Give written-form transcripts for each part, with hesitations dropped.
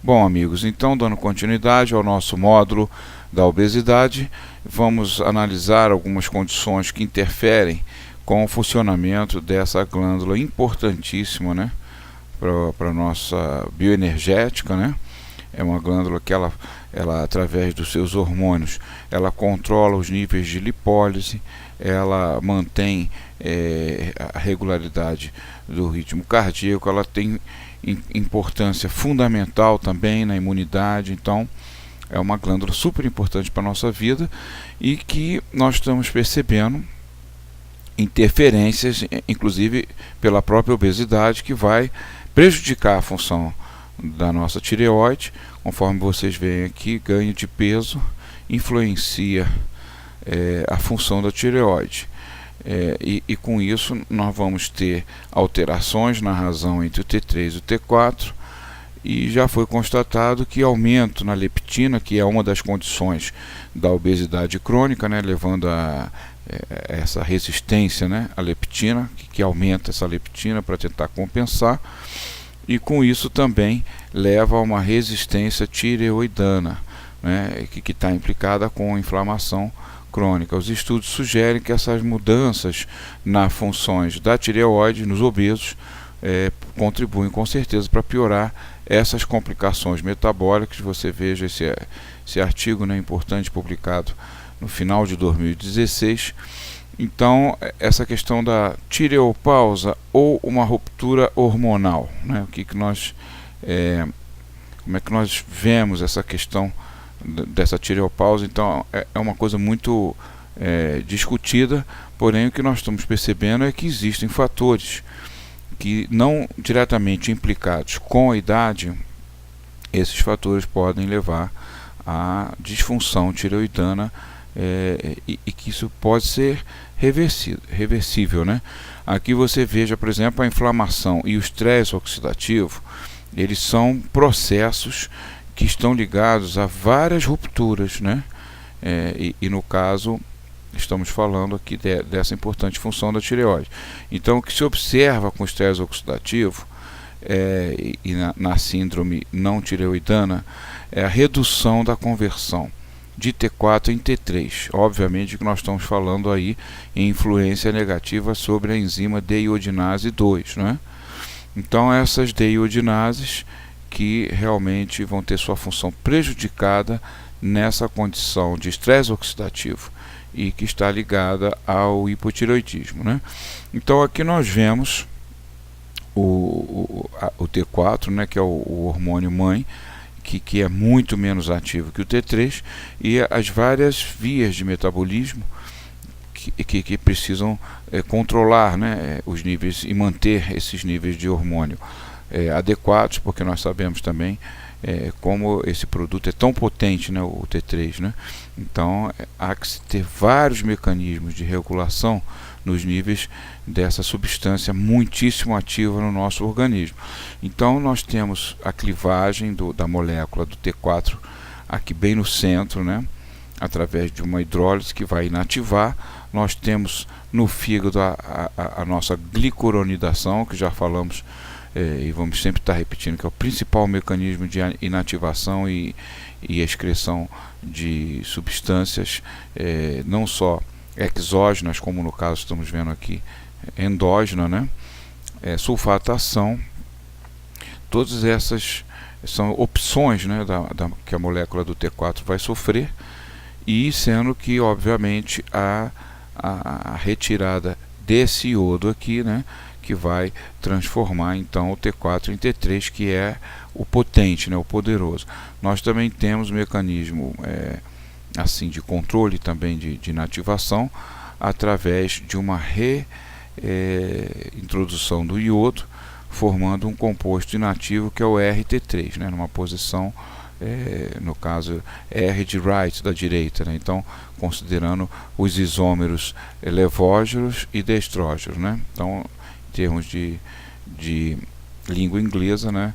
Bom, amigos, então dando continuidade ao nosso módulo da obesidade, vamos analisar algumas condições que interferem com o funcionamento dessa glândula importantíssima, né, para a nossa bioenergética, né? É uma glândula que ela através dos seus hormônios, ela controla os níveis de lipólise, ela mantém a regularidade do ritmo cardíaco, ela tem importância fundamental também na imunidade. Então é uma glândula super importante para a nossa vida e que nós estamos percebendo interferências, inclusive pela própria obesidade, que vai prejudicar a função da nossa tireoide. Conforme vocês veem aqui, ganho de peso influencia a função da tireoide. E com isso nós vamos ter alterações na razão entre o T3 e o T4, e já foi constatado que aumento na leptina, que é uma das condições da obesidade crônica, né, levando a essa resistência, né, à leptina, que aumenta essa leptina para tentar compensar, e com isso também leva a uma resistência tireoidana, né, que está implicada com a inflamação crônica. Os estudos sugerem que essas mudanças nas funções da tireoide nos obesos contribuem com certeza para piorar essas complicações metabólicas. Você veja esse artigo, né, importante, publicado no final de 2016. Então, essa questão da tireopausa ou uma ruptura hormonal, né, como é que nós vemos essa questão dessa tireopausa? Então é uma coisa muito discutida, porém o que nós estamos percebendo é que existem fatores que não diretamente implicados com a idade. Esses fatores podem levar à disfunção tireoidana, e que isso pode ser reversível, né? Aqui você veja, por exemplo, a inflamação e o estresse oxidativo. Eles são processos que estão ligados a várias rupturas, né? E no caso estamos falando aqui dessa importante função da tireoide. Então o que se observa com o estresse oxidativo e na síndrome não tireoidana é a redução da conversão de T4 em T3. Obviamente que nós estamos falando aí em influência negativa sobre a enzima deiodinase 2, né? Então essas deiodinases que realmente vão ter sua função prejudicada nessa condição de estresse oxidativo e que está ligada ao hipotireoidismo, né? Então aqui nós vemos o T4, né, que é o hormônio mãe, que é muito menos ativo que o T3, e as várias vias de metabolismo que precisam controlar, né, os níveis e manter esses níveis de hormônio adequados, porque nós sabemos também como esse produto é tão potente, né, o T3, né? Então há que se ter vários mecanismos de regulação nos níveis dessa substância muitíssimo ativa no nosso organismo. Então nós temos a clivagem da molécula do T4 aqui bem no centro, né, através de uma hidrólise que vai inativar. Nós temos no fígado a nossa glicoronidação, que já falamos, e vamos sempre estar repetindo, que é o principal mecanismo de inativação e excreção de substâncias, não só exógenas, como no caso estamos vendo aqui, endógena, né? Sulfatação. Todas essas são opções, né, que a molécula do T4 vai sofrer, e sendo que obviamente a retirada desse iodo aqui, né, que vai transformar então o T4 em T3, que é o potente, né, o poderoso. Nós também temos mecanismo assim de controle também de inativação através de uma reintrodução do iodo, formando um composto inativo que é o RT3, né, numa posição, no caso R de right, da direita, né? Então considerando os isômeros levógeros e destrógeros, né? Então em termos de língua inglesa, né,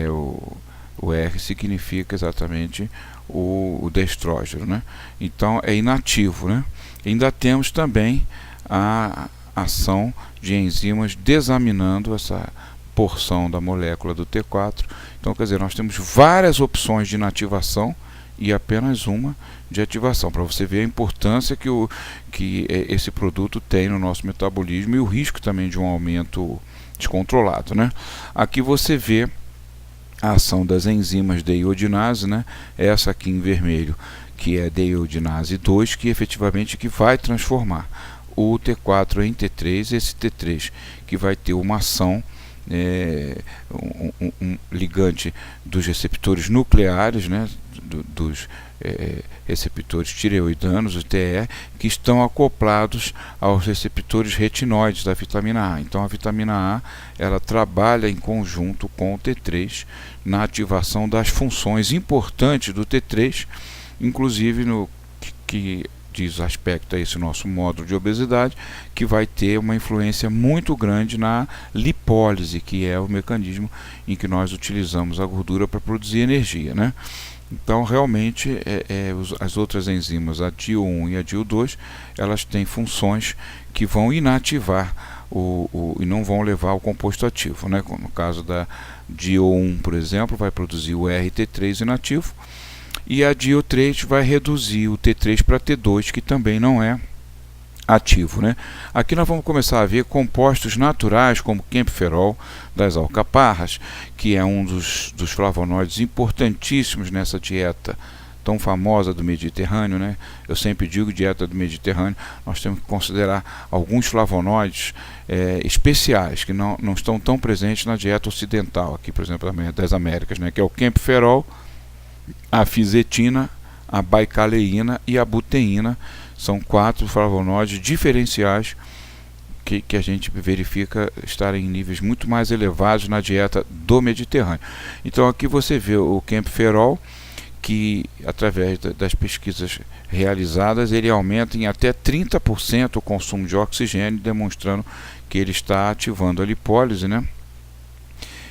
o R significa exatamente o destrógeno, né? Então é inativo, né? Ainda temos também a ação de enzimas desaminando essa porção da molécula do T4. Então, quer dizer, nós temos várias opções de inativação e apenas uma de ativação, para você ver a importância que esse produto tem no nosso metabolismo e o risco também de um aumento descontrolado, né? Aqui você vê a ação das enzimas de iodinase, né? Essa aqui em vermelho, que é deiodinase 2, que efetivamente que vai transformar o T4 em T3, esse T3 que vai ter uma ação um ligante dos receptores nucleares, né, dos receptores tireoidanos, o TE, que estão acoplados aos receptores retinoides da vitamina A. Então a vitamina A ela trabalha em conjunto com o T3 na ativação das funções importantes do T3, inclusive no que diz aspecto a esse nosso módulo de obesidade, que vai ter uma influência muito grande na lipólise, que é o mecanismo em que nós utilizamos a gordura para produzir energia, né? Então, realmente, as outras enzimas, a DIO1 e a DIO2, elas têm funções que vão inativar e não vão levar ao composto ativo, né? No caso da DIO1, por exemplo, vai produzir o RT3 inativo, e a DIO3 vai reduzir o T3 para T2, que também não é ativo, né? Aqui nós vamos começar a ver compostos naturais, como quempferol das alcaparras, que é um dos flavonoides importantíssimos nessa dieta tão famosa do Mediterrâneo, né? Eu sempre digo dieta do Mediterrâneo, nós temos que considerar alguns flavonoides especiais, que não estão tão presentes na dieta ocidental, aqui, por exemplo, das Américas, né? Que é o quempferol, a fisetina, a baicaleína e a buteína. São 4 flavonoides diferenciais que a gente verifica estarem em níveis muito mais elevados na dieta do Mediterrâneo. Então aqui você vê o quempferol, que através das pesquisas realizadas ele aumenta em até 30% o consumo de oxigênio, demonstrando que ele está ativando a lipólise, né?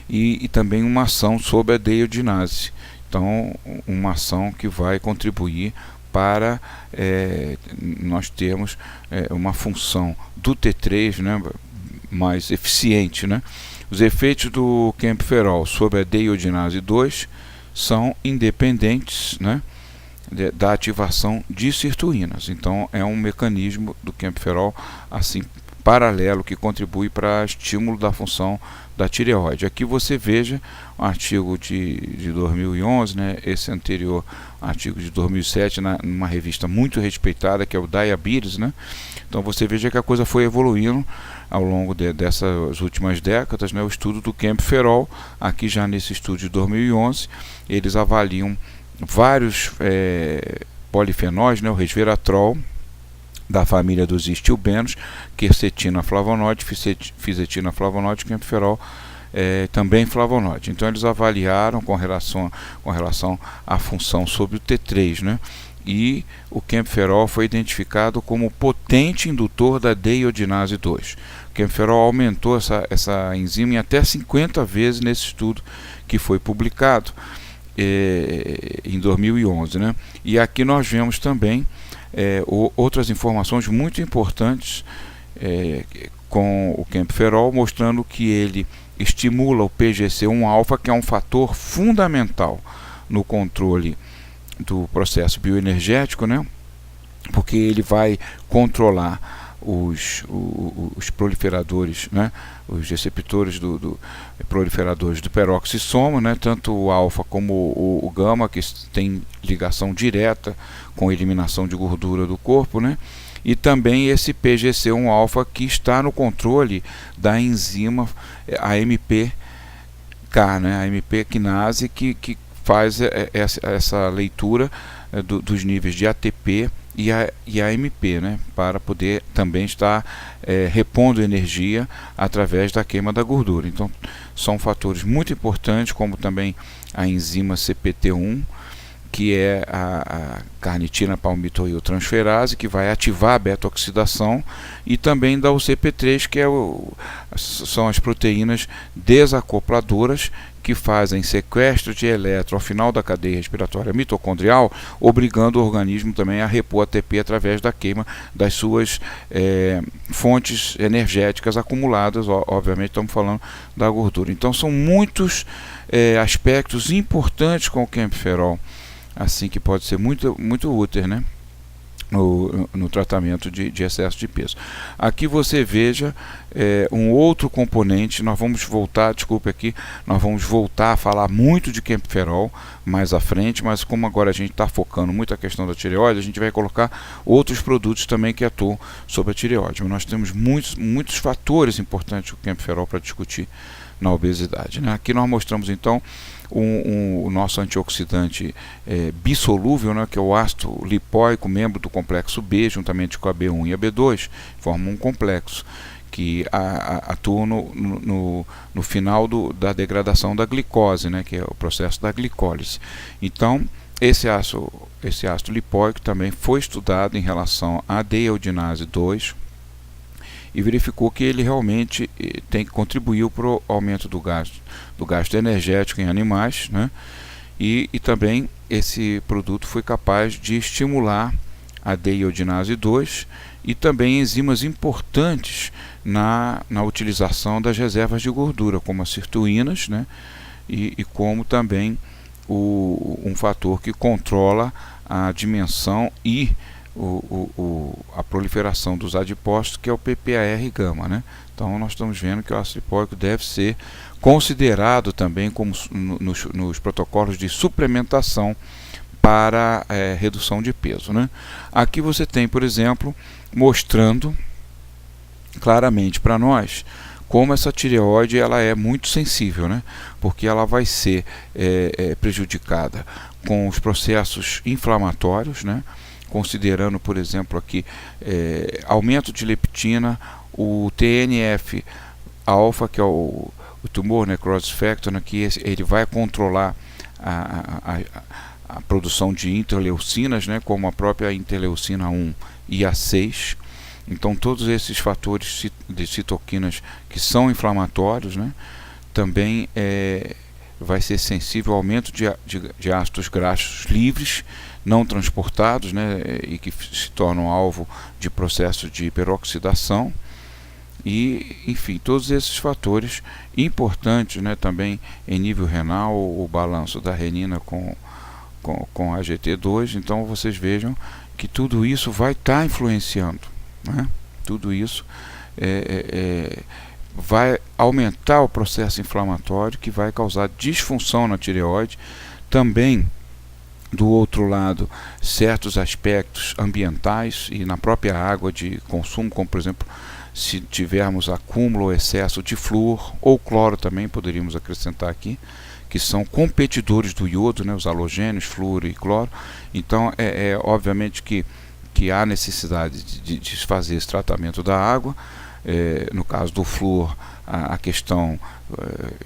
E também uma ação sobre a deiodinase. Então, uma ação que vai contribuir para nós termos uma função do T3, né, mais eficiente, né? Os efeitos do quempferol sobre a deiodinase 2 são independentes, né, da ativação de sirtuínas. Então, é um mecanismo do quempferol assim paralelo que contribui para estímulo da função da tireoide. Aqui você veja um artigo de 2011, né, esse anterior artigo de 2007, numa revista muito respeitada, que é o Diabetes, né? Então você veja que a coisa foi evoluindo ao longo dessas últimas décadas, né? O estudo do quempferol, aqui já nesse estudo de 2011, eles avaliam vários polifenóis, né? O resveratrol, da família dos estilbenos, quercetina flavonoide, fisetina flavonoide, quempferol também flavonoide. Então eles avaliaram com relação à função sobre o T3, né? E o quempferol foi identificado como potente indutor da deiodinase 2. O quempferol aumentou essa enzima em até 50 vezes nesse estudo que foi publicado em 2011, né? E aqui nós vemos também outras informações muito importantes com o quempferol, mostrando que ele estimula o PGC1-alfa, que é um fator fundamental no controle do processo bioenergético, né? Porque ele vai controlar os proliferadores, né? Os receptores proliferadores do peroxissomo, né? Tanto o alfa como o gama, que tem ligação direta com a eliminação de gordura do corpo, né? E também esse PGC1-alfa, que está no controle da enzima AMPK, né? A AMP quinase, que faz essa leitura dos níveis de ATP e AMP, né? Para poder também estar repondo energia através da queima da gordura. Então são fatores muito importantes, como também a enzima CPT1, que é a carnitina palmitoiltransferase, que vai ativar a beta-oxidação, e também da UCP3, que são as proteínas desacopladoras, que fazem sequestro de elétron ao final da cadeia respiratória mitocondrial, obrigando o organismo também a repor ATP através da queima das suas fontes energéticas acumuladas. Obviamente estamos falando da gordura. Então são muitos aspectos importantes com o quemferol, assim, que pode ser muito útil, né, no tratamento de excesso de peso. Aqui você veja um outro componente. Nós vamos voltar, nós vamos voltar a falar muito de quemferol mais à frente, mas como agora a gente está focando muito a questão da tireoide, a gente vai colocar outros produtos também que atuam sobre a tireoide. Mas nós temos muitos fatores importantes do quemferol para discutir na obesidade, né? Aqui nós mostramos então o nosso antioxidante bissolúvel, né, que é o ácido lipóico, membro do complexo B, juntamente com a B1 e a B2, formam um complexo que atua no final da degradação da glicose, né, que é o processo da glicólise. Então, esse ácido lipóico também foi estudado em relação à deiodinase 2, e verificou que ele realmente contribuiu para o aumento do gasto energético em animais, né? E também esse produto foi capaz de estimular a deiodinase 2 e também enzimas importantes na utilização das reservas de gordura, como as sirtuínas, né? E como também um fator que controla a dimensão e a proliferação dos adipócitos, que é o PPAR-gama, né? Então nós estamos vendo que o ácido lipóico deve ser considerado também como nos protocolos de suplementação para redução de peso, né? Aqui você tem, por exemplo, mostrando claramente para nós como essa tireoide ela é muito sensível, né? Porque ela vai ser prejudicada com os processos inflamatórios, né? Considerando, por exemplo, aqui aumento de leptina, o TNF-alfa, que é o tumor necrosis factor, né, que ele vai controlar a produção de interleucinas, né, como a própria interleucina 1 e a 6. Então todos esses fatores de citoquinas que são inflamatórios, né, também vai ser sensível ao aumento de ácidos graxos livres, não transportados, né, e que se tornam alvo de processo de hiperoxidação. E, enfim, todos esses fatores importantes, né, também em nível renal, o balanço da renina com a GT2. Então vocês vejam que tudo isso vai estar influenciando, né? Tudo isso vai aumentar o processo inflamatório, que vai causar disfunção na tireoide. Também, do outro lado, certos aspectos ambientais e na própria água de consumo, como por exemplo, se tivermos acúmulo ou excesso de flúor ou cloro, também poderíamos acrescentar aqui, que são competidores do iodo, né, os halogênios, flúor e cloro. Então obviamente que há necessidade de fazer esse tratamento da água. No caso do flúor, a questão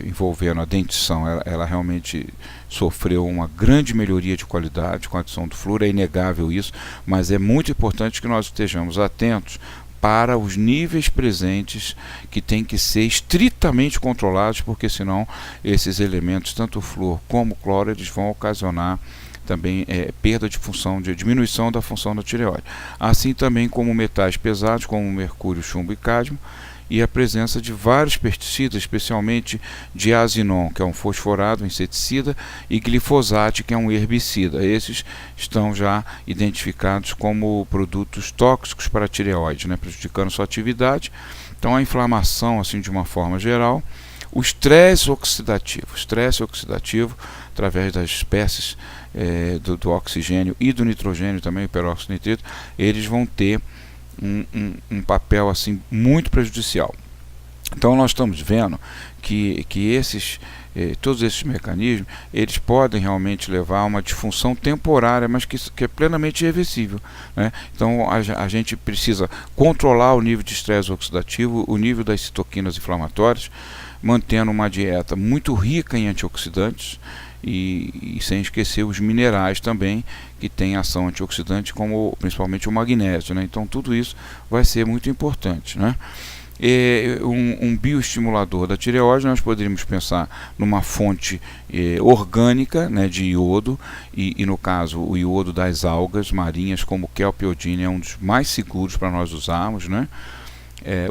envolvendo a dentição, ela realmente sofreu uma grande melhoria de qualidade com a adição do flúor, é inegável isso, mas é muito importante que nós estejamos atentos para os níveis presentes, que tem que ser estritamente controlados, porque senão esses elementos, tanto o flúor como o cloro, eles vão ocasionar também perda de função, de diminuição da função da tireoide. Assim também como metais pesados, como mercúrio, chumbo e cádmio, e a presença de vários pesticidas, especialmente diazinon, que é um fosforado, um inseticida, e glifosato, que é um herbicida. Esses estão já identificados como produtos tóxicos para a tireoide, né, prejudicando sua atividade. Então a inflamação, assim, de uma forma geral, o estresse oxidativo, através das espécies do oxigênio e do nitrogênio também, o peróxido nitrito, eles vão ter um papel assim muito prejudicial. Então nós estamos vendo que todos esses mecanismos, eles podem realmente levar a uma disfunção temporária, mas que é plenamente reversível, né? Então a gente precisa controlar o nível de estresse oxidativo, o nível das citoquinas inflamatórias, mantendo uma dieta muito rica em antioxidantes, e sem esquecer os minerais também, que têm ação antioxidante, como principalmente o magnésio, né? Então tudo isso vai ser muito importante, né? um bioestimulador da tireoide, nós poderíamos pensar numa fonte orgânica, né, de iodo, e no caso o iodo das algas marinhas, como o kelpiodine, é um dos mais seguros para nós usarmos, né?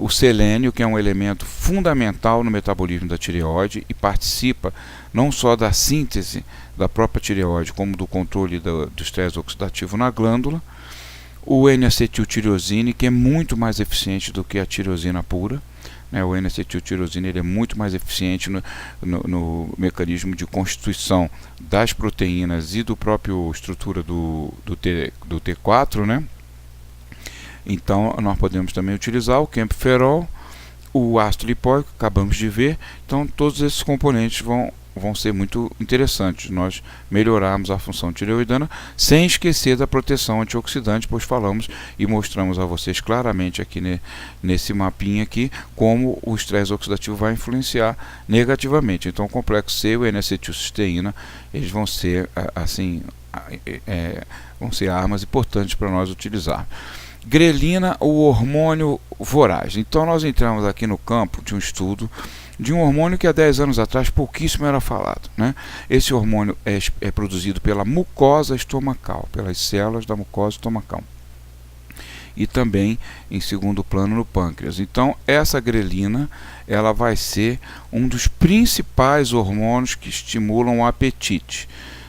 O selênio, que é um elemento fundamental no metabolismo da tireoide e participa não só da síntese da própria tireoide, como do controle do estresse oxidativo na glândula. O N-acetiltirosine, que é muito mais eficiente do que a tirosina pura, né? O N-acetiltirosine ele é muito mais eficiente no mecanismo de constituição das proteínas e do próprio estrutura do T4, né? Então, nós podemos também utilizar o camphorol, o ácido lipóico, que acabamos de ver. Então, todos esses componentes vão ser muito interessantes. Nós melhorarmos a função tireoidiana, sem esquecer da proteção antioxidante, pois falamos e mostramos a vocês claramente aqui nesse mapinha aqui, como o estresse oxidativo vai influenciar negativamente. Então, o complexo C e o N-acetilcisteína, eles vão ser, vão ser armas importantes para nós utilizar. Grelina, o hormônio voraz. Então nós entramos aqui no campo de um estudo de um hormônio que há 10 anos atrás pouquíssimo era falado, né? Esse hormônio é produzido pela mucosa estomacal, pelas células da mucosa estomacal, e também em segundo plano no pâncreas. Então essa grelina, ela vai ser um dos principais hormônios que estimulam o apetite,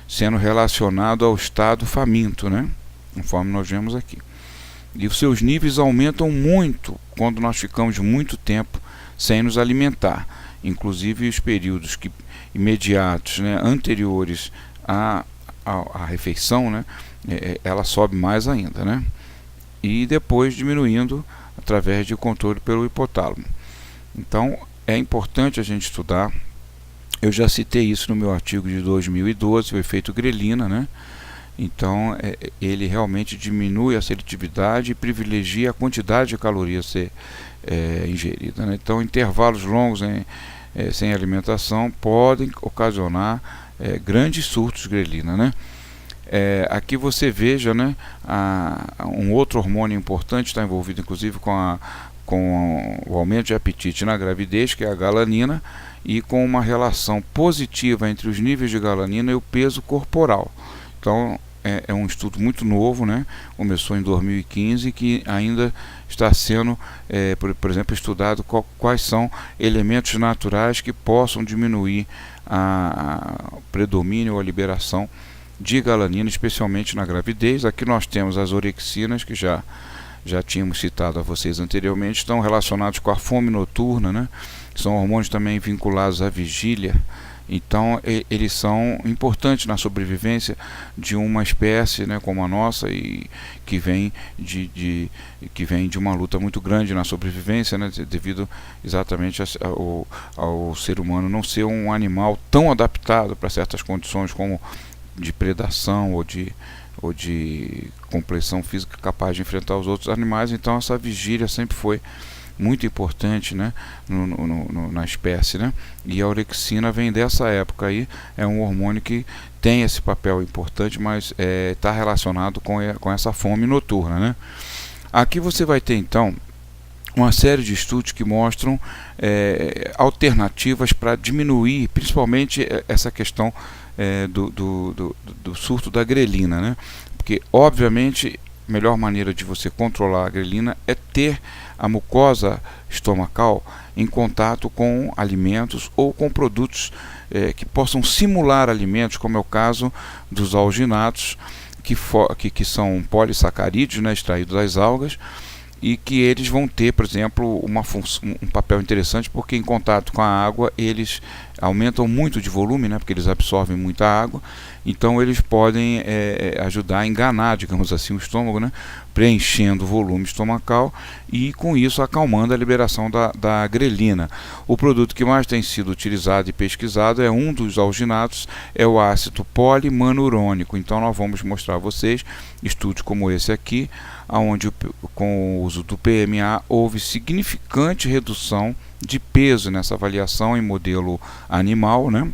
sendo relacionado ao estado faminto, né? Conforme nós vemos aqui. E os seus níveis aumentam muito quando nós ficamos muito tempo sem nos alimentar. Inclusive os períodos imediatos, né, anteriores à refeição, né, ela sobe mais ainda, né? E depois diminuindo através de controle pelo hipotálamo. Então é importante a gente estudar. Eu já citei isso no meu artigo de 2012, o efeito grelina, né? Então, ele realmente diminui a seletividade e privilegia a quantidade de calorias a ser ingerida, né? Então, intervalos longos sem alimentação podem ocasionar grandes surtos de grelina, né? Aqui você veja, né, um outro hormônio importante está envolvido, inclusive, com o aumento de apetite na gravidez, que é a galanina, e com uma relação positiva entre os níveis de galanina e o peso corporal. Então, é um estudo muito novo, né? Começou em 2015, que ainda está sendo, por exemplo, estudado quais são elementos naturais que possam diminuir o predomínio ou a liberação de galanina, especialmente na gravidez. Aqui nós temos as orexinas, que já tínhamos citado a vocês anteriormente, estão relacionados com a fome noturna, né? São hormônios também vinculados à vigília. Então eles são importantes na sobrevivência de uma espécie, né, como a nossa, e que vem de uma luta muito grande na sobrevivência, né, devido exatamente ao ser humano não ser um animal tão adaptado para certas condições como de predação ou de complexão física capaz de enfrentar os outros animais. Então essa vigília sempre foi muito importante, né, na espécie, né? E a orexina vem dessa época aí, é um hormônio que tem esse papel importante, mas está relacionado com essa fome noturna, né? Aqui você vai ter então uma série de estudos que mostram alternativas para diminuir, principalmente essa questão do surto da grelina, né? Porque obviamente a melhor maneira de você controlar a grelina é ter a mucosa estomacal em contato com alimentos ou com produtos que possam simular alimentos, como é o caso dos alginatos, que são polissacarídeos, né, extraídos das algas, e que eles vão ter, por exemplo, um papel interessante, porque em contato com a água eles aumentam muito de volume, né, porque eles absorvem muita água. Então eles podem ajudar a enganar, digamos assim, o estômago, né, preenchendo o volume estomacal e com isso acalmando a liberação da grelina. O produto que mais tem sido utilizado e pesquisado é um dos alginatos, é o ácido polimanurônico. Então nós vamos mostrar a vocês estudos como esse aqui, onde com o uso do PMA houve significante redução de peso nessa avaliação em modelo animal, né?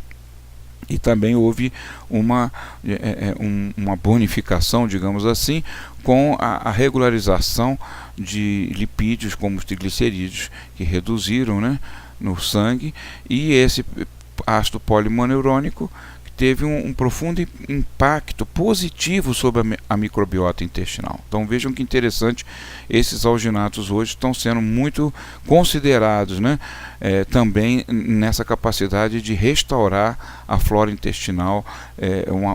E também houve uma bonificação, digamos assim, com a regularização de lipídios como os triglicerídeos, que reduziram, né, no sangue, e esse ácido polimanurônico teve um profundo impacto positivo sobre a microbiota intestinal. Então vejam que interessante, esses alginatos hoje estão sendo muito considerados, né, também nessa capacidade de restaurar a flora intestinal,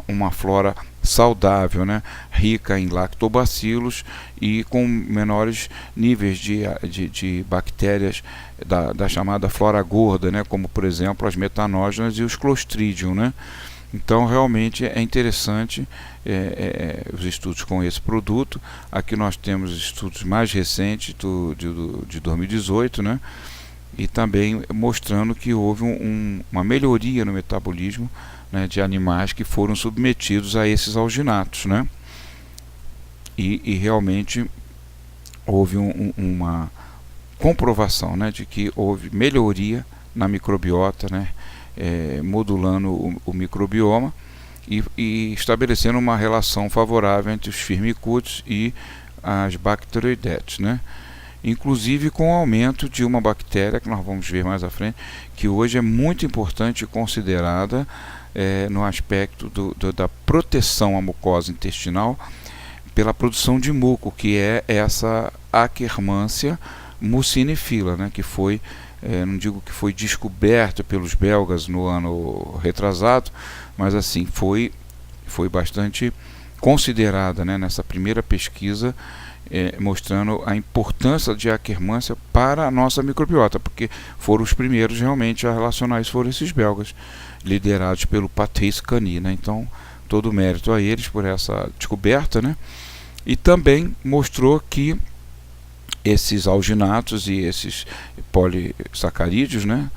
uma flora saudável, né, rica em lactobacilos e com menores níveis de bactérias da chamada flora gorda, né, como por exemplo as metanógenas e os Clostridium, né. Então realmente é interessante os estudos com esse produto. Aqui nós temos estudos mais recentes de 2018, né? E também mostrando que houve uma melhoria no metabolismo, né, de animais que foram submetidos a esses alginatos, né? E realmente houve uma comprovação, né, de que houve melhoria na microbiota, né, modulando o microbioma e estabelecendo uma relação favorável entre os firmicutes e as bacteroidetes, né? Inclusive com o aumento de uma bactéria que nós vamos ver mais à frente, que hoje é muito importante e considerada no aspecto da proteção à mucosa intestinal pela produção de muco, que é essa Akkermansia mucinifila, né, que foi, não digo que foi descoberto pelos belgas no ano retrasado, mas assim, foi bastante considerada, né, nessa primeira pesquisa, mostrando a importância de Akkermansia para a nossa microbiota, porque foram os primeiros realmente a relacionar isso, foram esses belgas, liderados pelo Patrice Cani, né? Então, todo o mérito a eles por essa descoberta, né? E também mostrou que esses alginatos e esses polissacarídeos, né,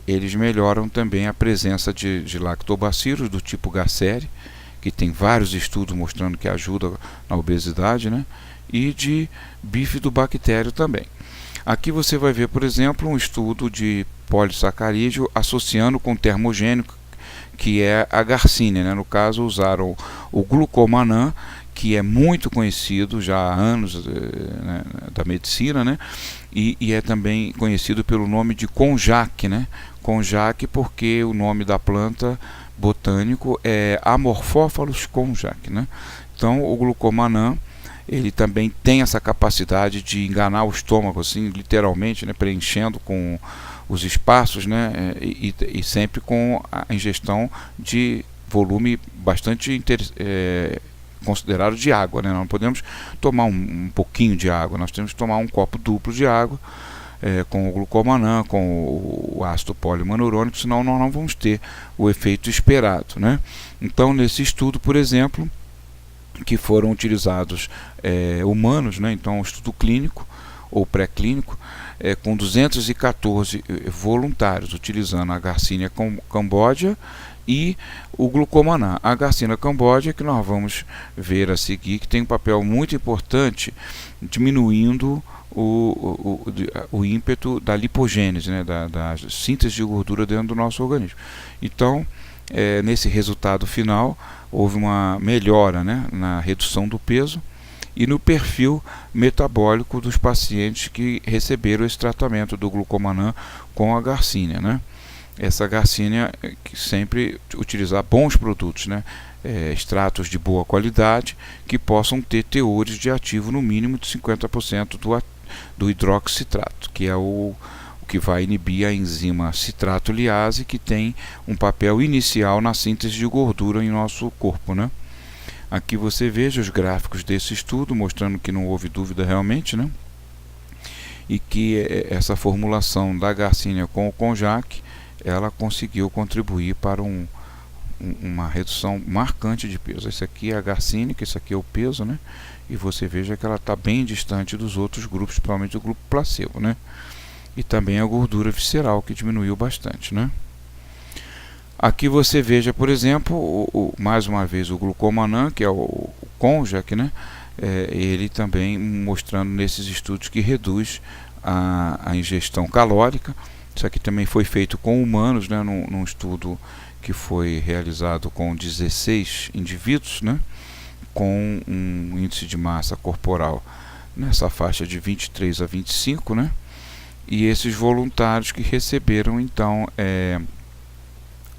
eles melhoram também a presença de lactobacilos do tipo Gasseri, que tem vários estudos mostrando que ajuda na obesidade, né, e de bifidobactério também. Aqui você vai ver, por exemplo, um estudo de polissacarídeo associando com termogênico, que é a garcínia, né? No caso usaram o glucomannan, que é muito conhecido já há anos, né, da medicina, né? E é também conhecido pelo nome de konjac, né? Konjac porque o nome da planta botânico é Amorphophallus konjac, né? Então o glucomannan, ele também tem essa capacidade de enganar o estômago, assim, literalmente, né, preenchendo com os espaços, né, e sempre com a ingestão de volume bastante considerado de água, né? Não podemos tomar um pouquinho de água, nós temos que tomar um copo duplo de água, com o glucomannan, com o ácido polimanurônico, senão nós não vamos ter o efeito esperado, né? Então, nesse estudo, por exemplo, que foram utilizados humanos, né? Então, um estudo clínico ou pré-clínico, com 214 voluntários, utilizando a Garcinia cambogia e o glucomannan. A Garcinia cambogia, que nós vamos ver a seguir, que tem um papel muito importante diminuindo o ímpeto da lipogênese, né, da síntese de gordura dentro do nosso organismo. Então, nesse resultado final, houve uma melhora, né, na redução do peso e no perfil metabólico dos pacientes que receberam esse tratamento do glucomannan com a Garcinia, né? Essa Garcinia, que sempre utilizar bons produtos, né? Extratos de boa qualidade que possam ter teores de ativo no mínimo de 50% do hidroxitrato, que é o que vai inibir a enzima citrato-liase, que tem um papel inicial na síntese de gordura em nosso corpo, né? Aqui você veja os gráficos desse estudo, mostrando que não houve dúvida realmente, né? E que essa formulação da Garcinia com o konjac, ela conseguiu contribuir para uma redução marcante de peso. Esse aqui é a Garcinia, que esse aqui é o peso, né? E você veja que ela está bem distante dos outros grupos, principalmente do grupo placebo, né? E também a gordura visceral, que diminuiu bastante, né? Aqui você veja, por exemplo, mais uma vez o glucomannan, que é o konjac, né? Ele também mostrando nesses estudos que reduz a ingestão calórica. Isso aqui também foi feito com humanos, né? Num estudo que foi realizado com 16 indivíduos, né, com um índice de massa corporal nessa faixa de 23 a 25, né, e esses voluntários que receberam então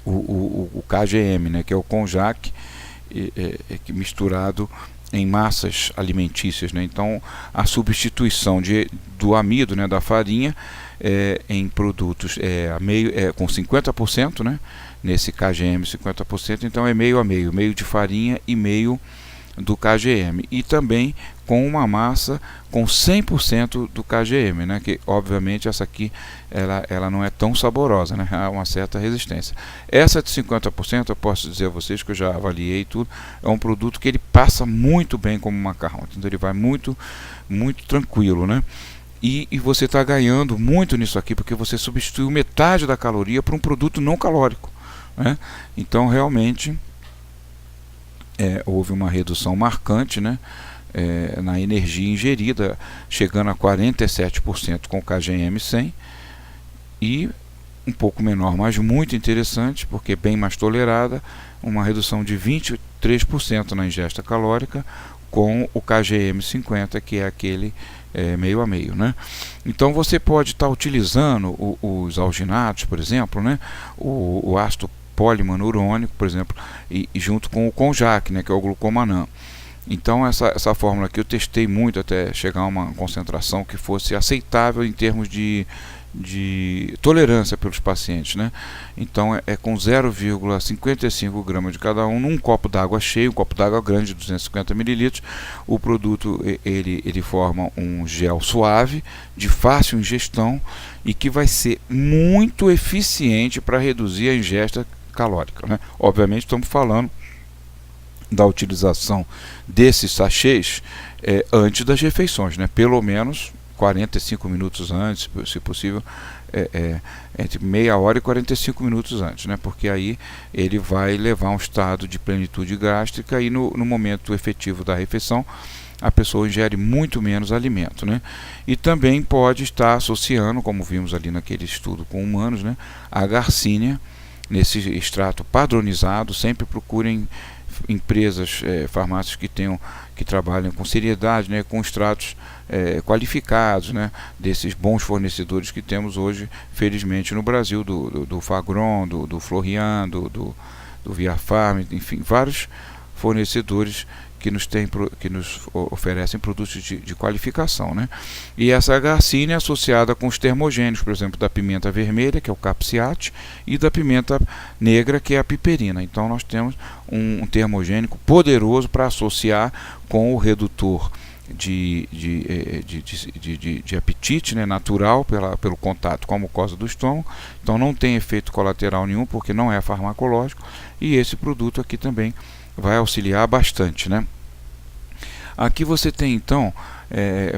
o KGM, né, que é o Konjac, misturado em massas alimentícias, né? Então a substituição do amido, né, da farinha, em produtos com 50%, né, nesse KGM 50%, então é meio a meio, meio de farinha e meio do KGM, e também com uma massa com 100% do KGM, né, que obviamente essa aqui ela não é tão saborosa, né, há uma certa resistência. Essa de 50%, eu posso dizer a vocês que eu já avaliei tudo, é um produto que ele passa muito bem como macarrão, então ele vai muito tranquilo, né, e você está ganhando muito nisso aqui, porque você substituiu metade da caloria para um produto não calórico, né, então realmente houve uma redução marcante, né, na energia ingerida, chegando a 47% com o KGM 100, e um pouco menor, mas muito interessante, porque bem mais tolerada, uma redução de 23% na ingesta calórica com o KGM 50, que é aquele meio a meio, né? Então você pode estar utilizando os alginatos, por exemplo, né, o ácido polimanurônico, por exemplo, e junto com o Konjac, né, que é o glucomannan. Então essa fórmula aqui eu testei muito até chegar a uma concentração que fosse aceitável em termos de tolerância pelos pacientes, né? Então é com 0,55 gramas de cada um num copo d'água cheio, um copo d'água grande de 250 ml. O produto ele forma um gel suave, de fácil ingestão e que vai ser muito eficiente para reduzir a ingesta calórica, né? Obviamente estamos falando da utilização desses sachês antes das refeições, né? Pelo menos 45 minutos antes, se possível, entre meia hora e 45 minutos antes, né? Porque aí ele vai levar a um estado de plenitude gástrica e no momento efetivo da refeição a pessoa ingere muito menos alimento, né? E também pode estar associando, como vimos ali naquele estudo com humanos, né, a garcínia nesse extrato padronizado. Sempre procurem empresas, farmácias que trabalham com seriedade, né, com extratos qualificados, né, desses bons fornecedores que temos hoje, felizmente, no Brasil, do Fagron, do Florian, do Via Farm, enfim, vários fornecedores que nos oferecem produtos de qualificação, né? E essa garcínia é associada com os termogênicos, por exemplo, da pimenta vermelha, que é o capsiate, e da pimenta negra, que é a piperina. Então nós temos um termogênico poderoso para associar com o redutor de apetite, né, natural pelo contato com a mucosa do estômago. Então não tem efeito colateral nenhum, porque não é farmacológico, e esse produto aqui também vai auxiliar bastante, né? Aqui você tem então,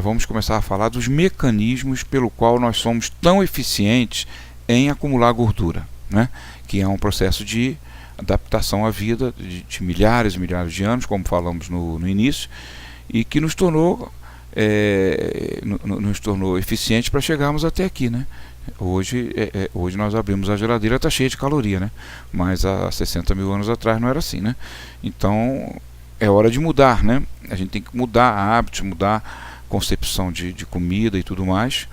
vamos começar a falar dos mecanismos pelo qual nós somos tão eficientes em acumular gordura, né? Que é um processo de adaptação à vida de milhares e milhares de anos, como falamos no início, e que nos tornou eficientes para chegarmos até aqui, né? Hoje nós abrimos a geladeira, está cheia de caloria, né? Mas há 60 mil anos atrás não era assim, né? Então é hora de mudar, né? A gente tem que mudar hábitos, mudar concepção de comida e tudo mais.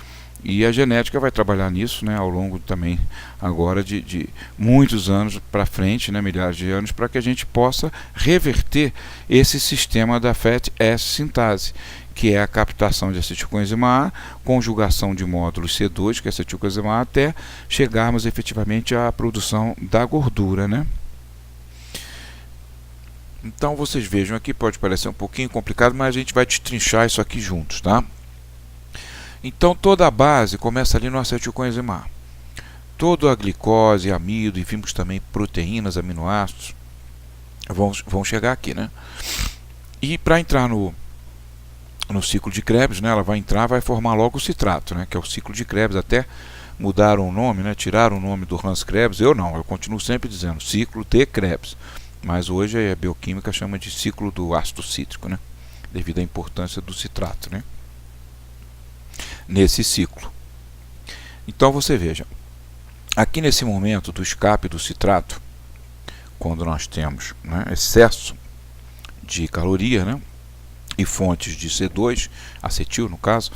E a genética vai trabalhar nisso, né, ao longo também agora de muitos anos para frente, né, milhares de anos, para que a gente possa reverter esse sistema da Fatty acid sintase, que é a captação de acetilcoenzima A, conjugação de módulos C2, que é acetilcoenzima A, até chegarmos efetivamente à produção da gordura, né? Então vocês vejam aqui, pode parecer um pouquinho complicado, mas a gente vai destrinchar isso aqui juntos, tá? Então toda a base começa ali no acetilcoenzima A. Toda a glicose, amido e vimos também proteínas, aminoácidos vão chegar aqui, né? E para entrar no ciclo de Krebs, né, ela vai formar logo o citrato, né, que é o ciclo de Krebs. Até mudaram o nome, né, tiraram o nome do Hans Krebs. Eu continuo sempre dizendo ciclo de Krebs, mas hoje a bioquímica chama de ciclo do ácido cítrico, né, devido à importância do citrato, né, nesse ciclo. Então você veja, aqui nesse momento do escape do citrato, quando nós temos, né, excesso de caloria, né, e fontes de C2, acetil no caso.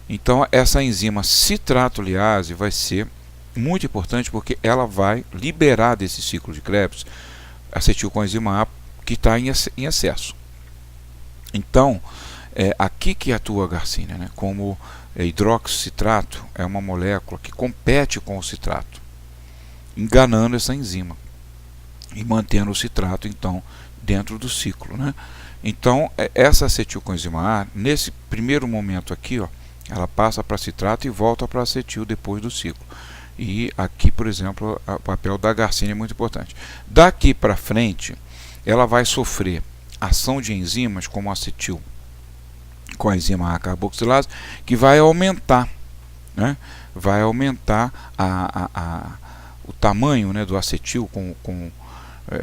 Então essa enzima citratoliase vai ser muito importante, porque ela vai liberar desse ciclo de Krebs acetilcoenzima A que está em excesso. Então aqui que atua a garcina, né? Como hidroxicitrato é uma molécula que compete com o citrato, enganando essa enzima e mantendo o citrato então dentro do ciclo, né? Então essa acetilcoenzima A, nesse primeiro momento aqui, ó, ela passa para citrato e volta para acetil depois do ciclo. E aqui, por exemplo, o papel da garcina é muito importante. Daqui para frente, ela vai sofrer ação de enzimas como acetil com a enzima A carboxilase, que vai aumentar, né? Vai aumentar o tamanho, né, do acetil com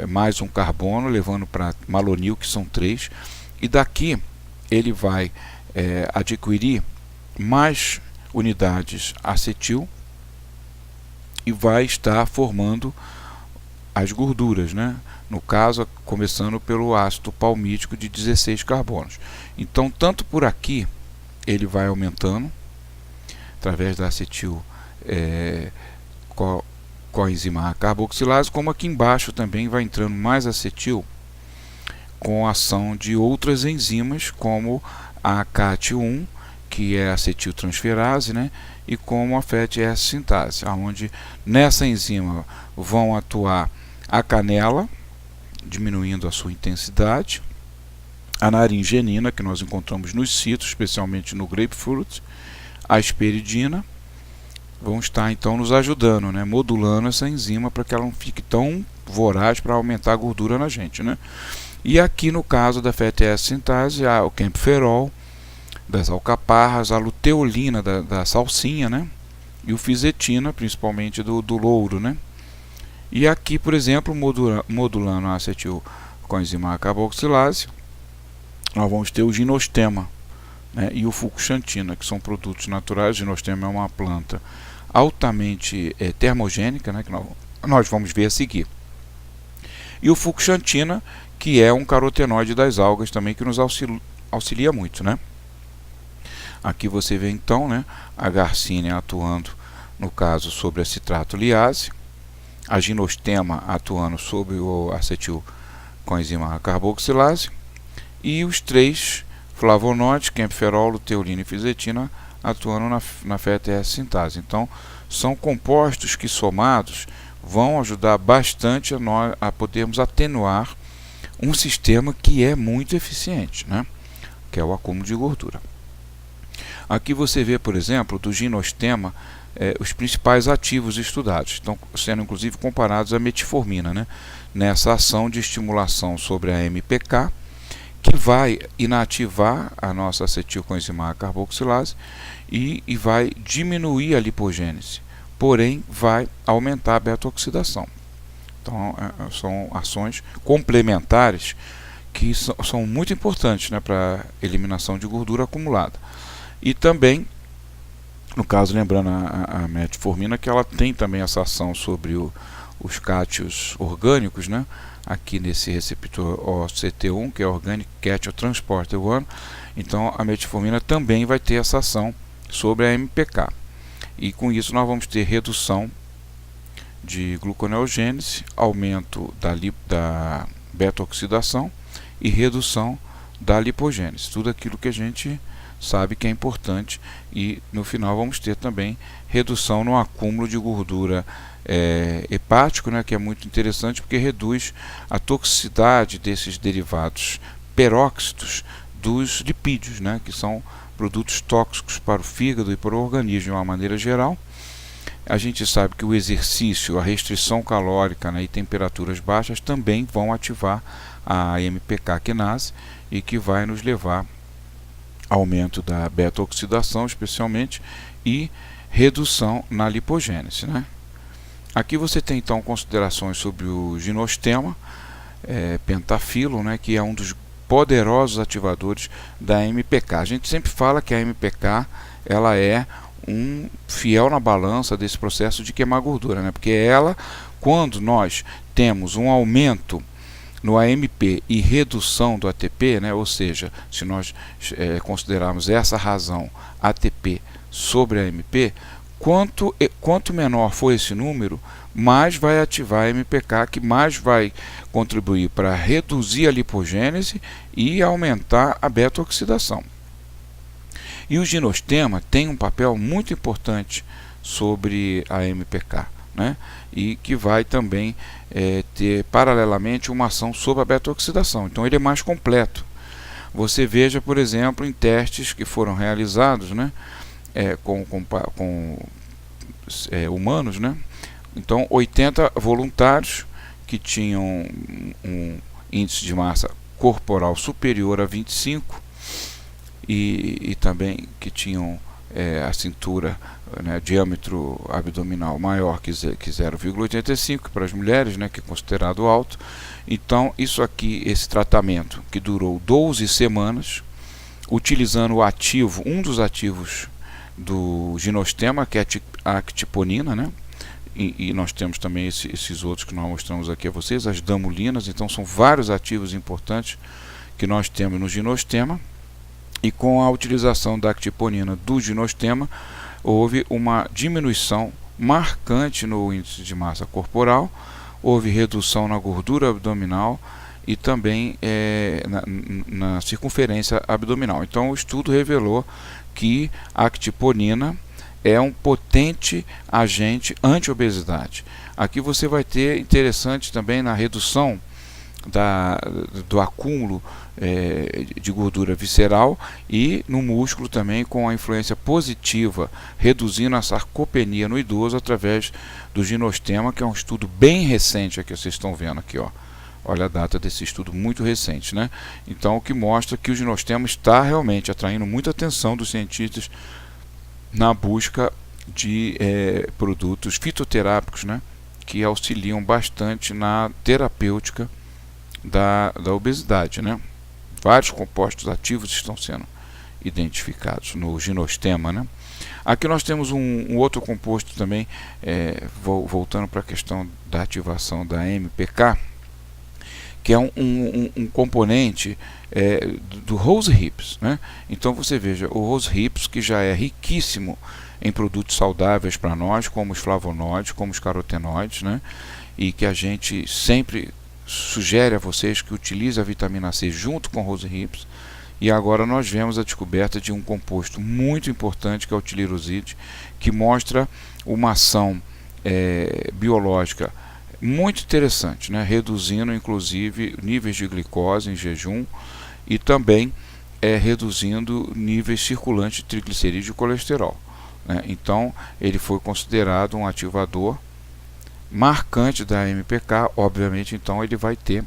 mais um carbono, levando para malonil, que são 3, e daqui ele vai adquirir mais unidades acetil e vai estar formando as gorduras, né? No caso, começando pelo ácido palmítico de 16 carbonos. Então, tanto por aqui ele vai aumentando através da acetil coenzima A carboxilase, como aqui embaixo também vai entrando mais acetil com a ação de outras enzimas, como a CAT1, que é acetiltransferase, né, e como a fatty acid sintase, onde nessa enzima vão atuar a canela, diminuindo a sua intensidade, a naringenina, que nós encontramos nos citros, especialmente no grapefruit, a hesperidina, vão estar então nos ajudando, né, modulando essa enzima para que ela não fique tão voraz para aumentar a gordura na gente, né? E aqui no caso da fatty acid sintase, há o camphorol das alcaparras, a luteolina da salsinha, né, e o fisetina, principalmente do louro, né? E aqui, por exemplo, modulando a acetilcoenzima A carboxilase, nós vamos ter o ginostema, né, e o fucoxantina, que são produtos naturais. O ginostema é uma planta altamente termogênica, né, que nós vamos ver a seguir. E o fucoxantina, que é um carotenoide das algas também, que nos auxilia muito, né? Aqui você vê então, né, a garcina atuando, no caso, sobre a citratoliase, a ginostema atuando sobre o acetilcoenzima A carboxilase, e os 3 flavonoides, camphorol, luteolina e fisetina, atuando na fatty acid sintase. Então, são compostos que somados vão ajudar bastante a podermos atenuar um sistema que é muito eficiente, né, que é o acúmulo de gordura. Aqui você vê, por exemplo, do ginostema, os principais ativos estudados, estão sendo inclusive comparados à metformina, né, nessa ação de estimulação sobre a MPK, que vai inativar a nossa acetilcoenzima A carboxilase e vai diminuir a lipogênese, porém vai aumentar a beta-oxidação. Então são ações complementares que são muito importantes, né, para eliminação de gordura acumulada. E também, no caso, lembrando a metformina, que ela tem também essa ação sobre os cátions orgânicos, né? Aqui nesse receptor OCT1, que é Organic Cation Transporter 1. Então a metformina também vai ter essa ação sobre a MPK. E com isso nós vamos ter redução de gluconeogênese, aumento da beta-oxidação e redução da lipogênese. Tudo aquilo que a gente sabe que é importante, e no final vamos ter também redução no acúmulo de gordura hepático, né, que é muito interessante porque reduz a toxicidade desses derivados peróxidos dos lipídios, né, que são produtos tóxicos para o fígado e para o organismo de uma maneira geral. A gente sabe que o exercício, a restrição calórica, né, e temperaturas baixas também vão ativar a MPK quinase e que vai nos levar aumento da beta-oxidação, especialmente, e redução na lipogênese, né? Aqui você tem então considerações sobre o ginostema, pentafilo, né, que é um dos poderosos ativadores da MPK. A gente sempre fala que a MPK ela é um fiel na balança desse processo de queimar gordura, né? Porque ela, quando nós temos um aumento no AMP e redução do ATP, né, ou seja, se nós considerarmos essa razão ATP sobre AMP, quanto menor for esse número, mais vai ativar a MPK, que mais vai contribuir para reduzir a lipogênese e aumentar a beta-oxidação. E o ginostema tem um papel muito importante sobre a MPK, né? E que vai também ter paralelamente uma ação sobre a beta-oxidação. Então ele é mais completo. Você veja, por exemplo, em testes que foram realizados, né, com humanos, né? Então 80 voluntários que tinham um índice de massa corporal superior a 25 e também que tinham a cintura, né, diâmetro abdominal maior que 0,85 para as mulheres, né, que é considerado alto. Então isso aqui, esse tratamento que durou 12 semanas, utilizando o ativo, um dos ativos do ginostema, que é a actiponina, né? E nós temos também esses outros que nós mostramos aqui a vocês, as damulinas. Então são vários ativos importantes que nós temos no ginostema. E com a utilização da actiponina do ginostema, houve uma diminuição marcante no índice de massa corporal, houve redução na gordura abdominal e também na circunferência abdominal. Então o estudo revelou que a actiponina é um potente agente anti-obesidade. Aqui você vai ter interessante também na redução do acúmulo de gordura visceral e no músculo também, com a influência positiva, reduzindo a sarcopenia no idoso através do ginostema, que é um estudo bem recente aqui, vocês estão vendo aqui, ó. Olha a data desse estudo, muito recente, né? Então, o que mostra que o ginostema está realmente atraindo muita atenção dos cientistas na busca de produtos fitoterápicos, né, que auxiliam bastante na terapêutica da obesidade, né? Vários compostos ativos estão sendo identificados no ginostema, né? Aqui nós temos um outro composto também, voltando para a questão da ativação da MPK, que é um componente do Rose Hips, né? Então você veja, o Rose Hips, que já é riquíssimo em produtos saudáveis para nós, como os flavonoides, como os carotenoides, né? E que a gente sempre sugere a vocês que utilize a vitamina C junto com o Rose Hips. E agora nós vemos a descoberta de um composto muito importante, que é o tiliroside, que mostra uma ação biológica muito interessante, né? Reduzindo inclusive níveis de glicose em jejum e também reduzindo níveis circulantes de triglicerídeos e colesterol, né? Então ele foi considerado um ativador marcante da MPK. Obviamente, então ele vai ter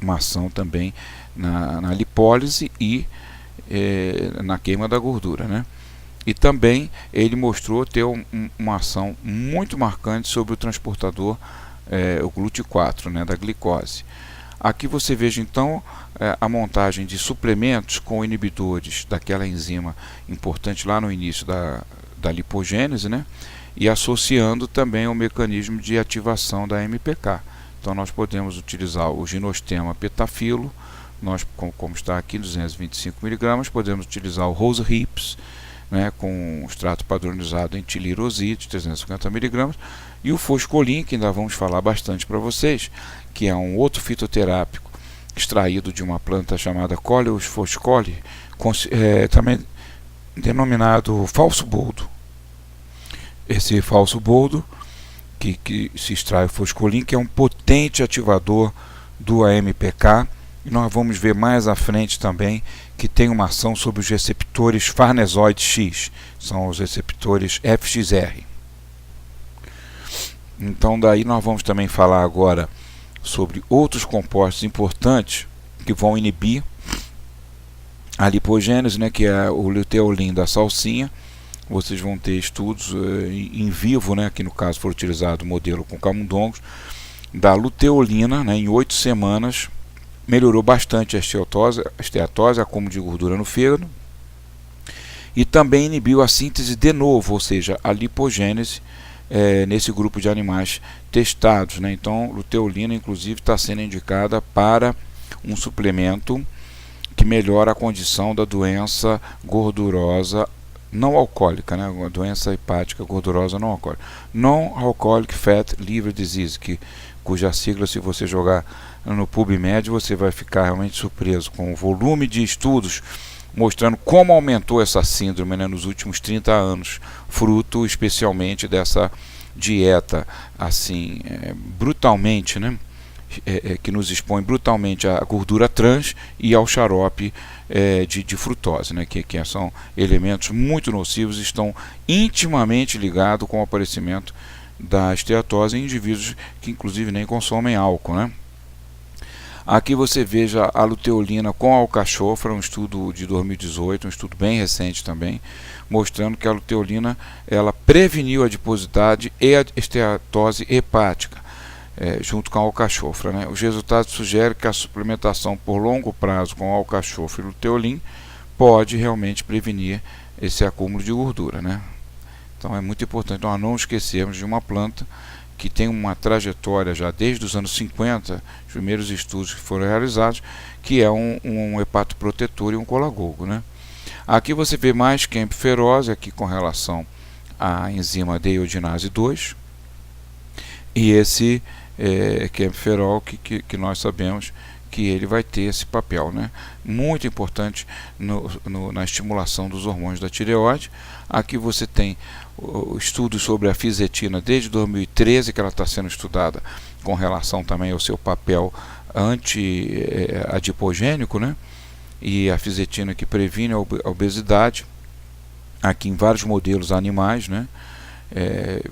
uma ação também na lipólise e na queima da gordura, né? E também ele mostrou ter uma ação muito marcante sobre o transportador, o GLUT4, né, da glicose. Aqui você veja então a montagem de suplementos com inibidores daquela enzima importante lá no início da lipogênese, né, e associando também o mecanismo de ativação da MPK. Então nós podemos utilizar o ginostema petafilo, como está aqui, 225 mg, podemos utilizar o Rose Hips, né, com extrato padronizado em tiliroside, 350 mg, e o foscolin, que ainda vamos falar bastante para vocês, que é um outro fitoterápico extraído de uma planta chamada Coleus foscoli, também denominado falso boldo. Esse falso boldo, que se extrai o foscolin, que é um potente ativador do AMPK, e nós vamos ver mais à frente também que tem uma ação sobre os receptores farnesoide X, são os receptores FXR. Então daí nós vamos também falar agora sobre outros compostos importantes que vão inibir a lipogênese, né, que é o luteolin da salsinha. Vocês vão ter estudos em vivo, né, que no caso foi utilizado o modelo com camundongos, da luteolina, né, em 8 semanas, melhorou bastante a esteatose, acúmulo de gordura no fígado, e também inibiu a síntese de novo, ou seja, a lipogênese nesse grupo de animais testados, né? Então, luteolina, inclusive, está sendo indicada para um suplemento que melhora a condição da doença gordurosa não alcoólica, né? A doença hepática gordurosa não alcoólica, Non-Alcoholic Fat Liver Disease, cuja sigla, se você jogar no PubMed, você vai ficar realmente surpreso com o volume de estudos mostrando como aumentou essa síndrome, né, nos últimos 30 anos, fruto especialmente dessa dieta assim brutalmente, né, que nos expõe brutalmente à gordura trans e ao xarope de frutose, né, que são elementos muito nocivos e estão intimamente ligados com o aparecimento da esteatose em indivíduos que inclusive nem consomem álcool, né. Aqui você veja a luteolina com a alcachofra, um estudo de 2018, um estudo bem recente também, mostrando que a luteolina ela preveniu a adiposidade e a esteatose hepática, junto com a alcachofra, né? Os resultados sugerem que a suplementação por longo prazo com alcachofra e luteolina pode realmente prevenir esse acúmulo de gordura, né? Então é muito importante nós não esquecermos de uma planta que tem uma trajetória já desde os anos 50, os primeiros estudos que foram realizados, que é um hepatoprotetor e um colagogo, né? Aqui você vê mais campferose aqui com relação à enzima deiodinase 2, e esse campferol que nós sabemos que ele vai ter esse papel, né? Muito importante na estimulação dos hormônios da tireoide. Aqui você tem estudos sobre a fisetina desde 2013, que ela está sendo estudada com relação também ao seu papel anti-adipogênico, né? E a fisetina que previne a obesidade, aqui em vários modelos animais, né?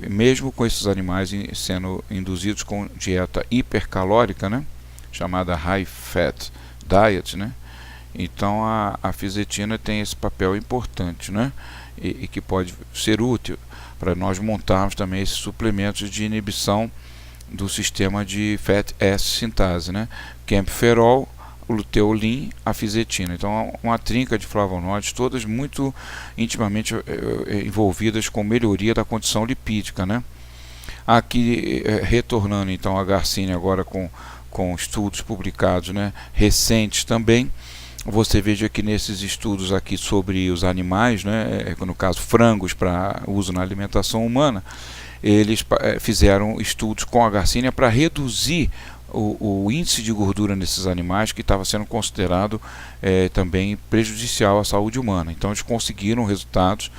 Mesmo com esses animais sendo induzidos com dieta hipercalórica, né? Chamada High Fat Diet, né? Então a fisetina tem esse papel importante, né? E que pode ser útil para nós montarmos também esses suplementos de inibição do sistema de Fat S sintase, né? Campferol, o luteolin, a fisetina. Então uma trinca de flavonoides, todas muito intimamente envolvidas com melhoria da condição lipídica, né? Aqui retornando então a Garcinia agora com estudos publicados, né, recentes também. Você veja que nesses estudos aqui sobre os animais, né, no caso frangos para uso na alimentação humana, eles fizeram estudos com a Garcinia para reduzir o índice de gordura nesses animais, que estava sendo considerado também prejudicial à saúde humana. Então eles conseguiram resultados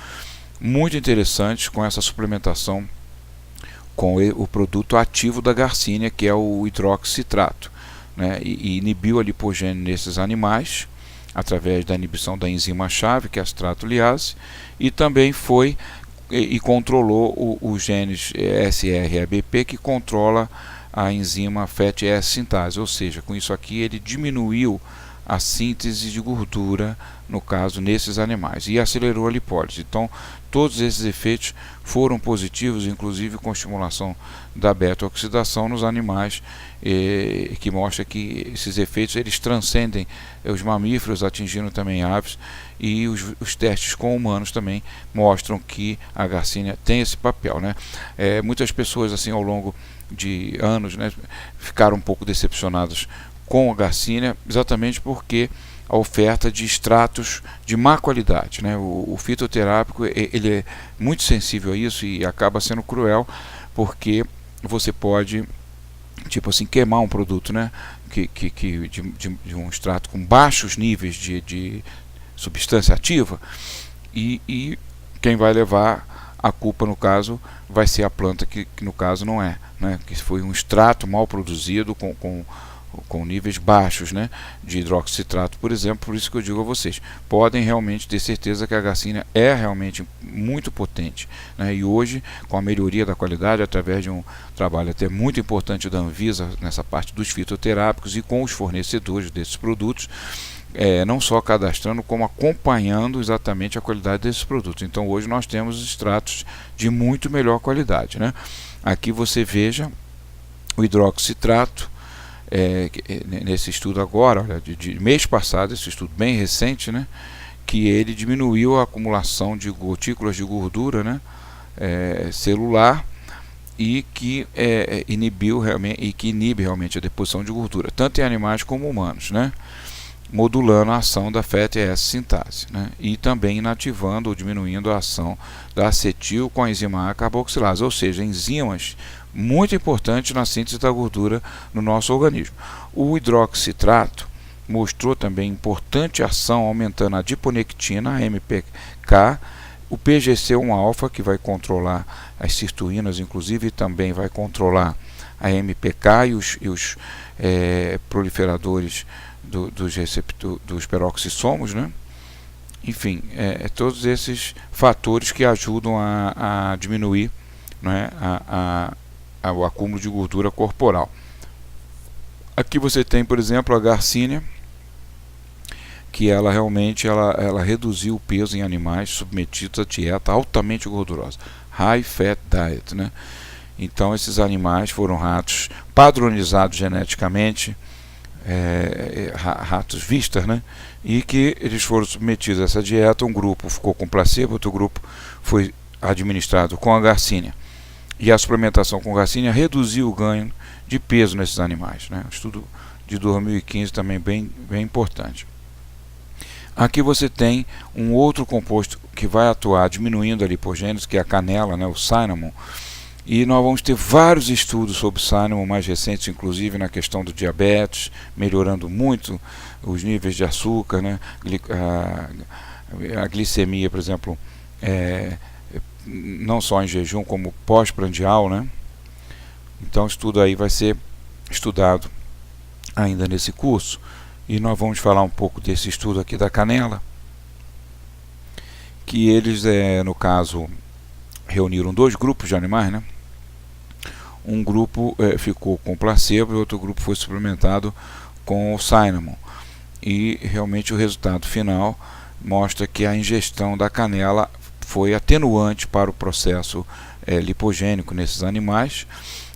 muito interessantes com essa suplementação com o produto ativo da Garcinia, que é o hidroxitrato, né, e inibiu a lipogênese nesses animais através da inibição da enzima-chave, que é a citrato-liase, e também foi e controlou os genes SRABP, que controla a enzima Fat S sintase, ou seja, com isso aqui ele diminuiu a síntese de gordura, no caso, nesses animais, e acelerou a lipólise. Então, todos esses efeitos foram positivos, inclusive com estimulação da beta-oxidação nos animais, que mostra que esses efeitos eles transcendem os mamíferos, atingindo também aves, e os testes com humanos também mostram que a Garcinia tem esse papel, né? Muitas pessoas assim ao longo de anos, né, ficaram um pouco decepcionadas com a Garcinia, exatamente porque a oferta de extratos de má qualidade, né? O fitoterápico ele é muito sensível a isso e acaba sendo cruel, porque você pode, tipo assim, queimar um produto, né? De um extrato com baixos níveis de substância ativa, e quem vai levar a culpa, no caso, vai ser a planta que no caso não é, né? Que foi um extrato mal produzido com níveis baixos, né, de hidroxitrato, por exemplo. Por isso que eu digo a vocês, podem realmente ter certeza que a Garcinia é realmente muito potente, né, e hoje, com a melhoria da qualidade, através de um trabalho até muito importante da Anvisa, nessa parte dos fitoterápicos e com os fornecedores desses produtos, não só cadastrando, como acompanhando exatamente a qualidade desses produtos. Então hoje nós temos extratos de muito melhor qualidade, né. Aqui você veja o hidroxitrato, nesse estudo agora, olha, de mês passado, esse estudo bem recente, né, que ele diminuiu a acumulação de gotículas de gordura, né, celular, e que inibe realmente a deposição de gordura, tanto em animais como humanos, né? Modulando a ação da fatty acid sintase, né? E também inativando ou diminuindo a ação da acetil com a enzima A carboxilase, ou seja, enzimas muito importantes na síntese da gordura no nosso organismo. O hidroxitrato mostrou também importante ação aumentando a adiponectina, a MPK, o PGC1-alfa, que vai controlar as sirtuínas, inclusive, e também vai controlar a MPK e os proliferadores dos peroxissomos, né? Enfim, todos esses fatores que ajudam a diminuir, né, o acúmulo de gordura corporal. Aqui você tem, por exemplo, a Garcinia, que ela realmente ela reduziu o peso em animais submetidos a dieta altamente gordurosa, high fat diet, né? Então esses animais foram ratos padronizados geneticamente, ratos vistas, né? E que eles foram submetidos a essa dieta. Um grupo ficou com placebo, outro grupo foi administrado com a Garcinia, e a suplementação com Garcinia reduziu o ganho de peso nesses animais, né? Um estudo de 2015 também bem importante. Aqui você tem um outro composto que vai atuar diminuindo a lipogênese, que é a canela, né, o cinnamon. E nós vamos ter vários estudos sobre cinnamon, mais recentes inclusive na questão do diabetes, melhorando muito os níveis de açúcar, né, a glicemia, por exemplo, não só em jejum, como pós-prandial, né? Então o estudo aí vai ser estudado ainda nesse curso. E nós vamos falar um pouco desse estudo aqui da canela, que eles, no caso, reuniram dois grupos de animais, né? Um grupo ficou com placebo e outro grupo foi suplementado com o cinnamon. E realmente o resultado final mostra que a ingestão da canela foi atenuante para o processo lipogênico nesses animais.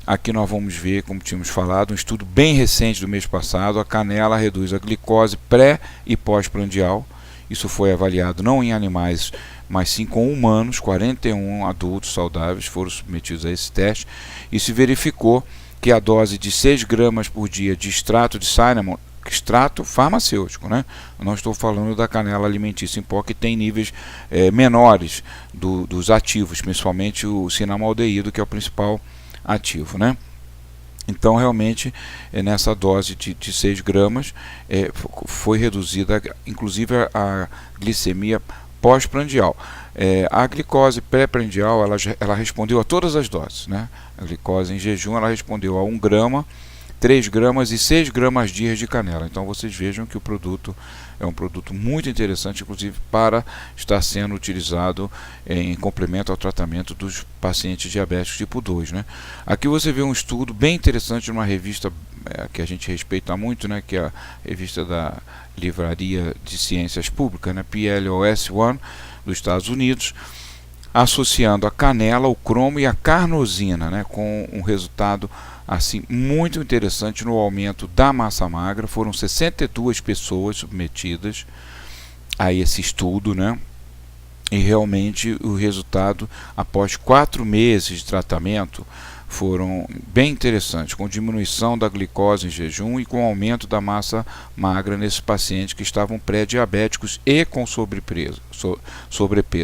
Aqui nós vamos ver, como tínhamos falado, um estudo bem recente do mês passado. A canela reduz a glicose pré e pós-prandial. Isso foi avaliado não em animais, mas sim com humanos. 41 adultos saudáveis foram submetidos a esse teste e se verificou que a dose de 6 gramas por dia de extrato de cinnamon, extrato farmacêutico, né? Eu não estou falando da canela alimentícia em pó, que tem níveis menores dos ativos, principalmente o cinnamaldeído, que é o principal ativo, né? Então realmente nessa dose de 6 gramas foi reduzida inclusive a glicemia pós-prandial. A glicose pré-prandial ela respondeu a todas as doses, né? A glicose em jejum ela respondeu a 1 grama, 3 gramas e 6 gramas dias de canela. Então vocês vejam que o produto é um produto muito interessante, inclusive para estar sendo utilizado em complemento ao tratamento dos pacientes diabéticos tipo 2, né? Aqui você vê um estudo bem interessante numa revista que a gente respeita muito, né, que é a revista da Livraria de Ciências Públicas, né, PLOS One, dos Estados Unidos, associando a canela, o cromo e a carnosina, né, com um resultado assim muito interessante no aumento da massa magra. Foram 62 pessoas submetidas a esse estudo, né? E realmente o resultado após 4 meses de tratamento foram bem interessantes, com diminuição da glicose em jejum e com aumento da massa magra nesses pacientes que estavam pré-diabéticos e com sobrepeso.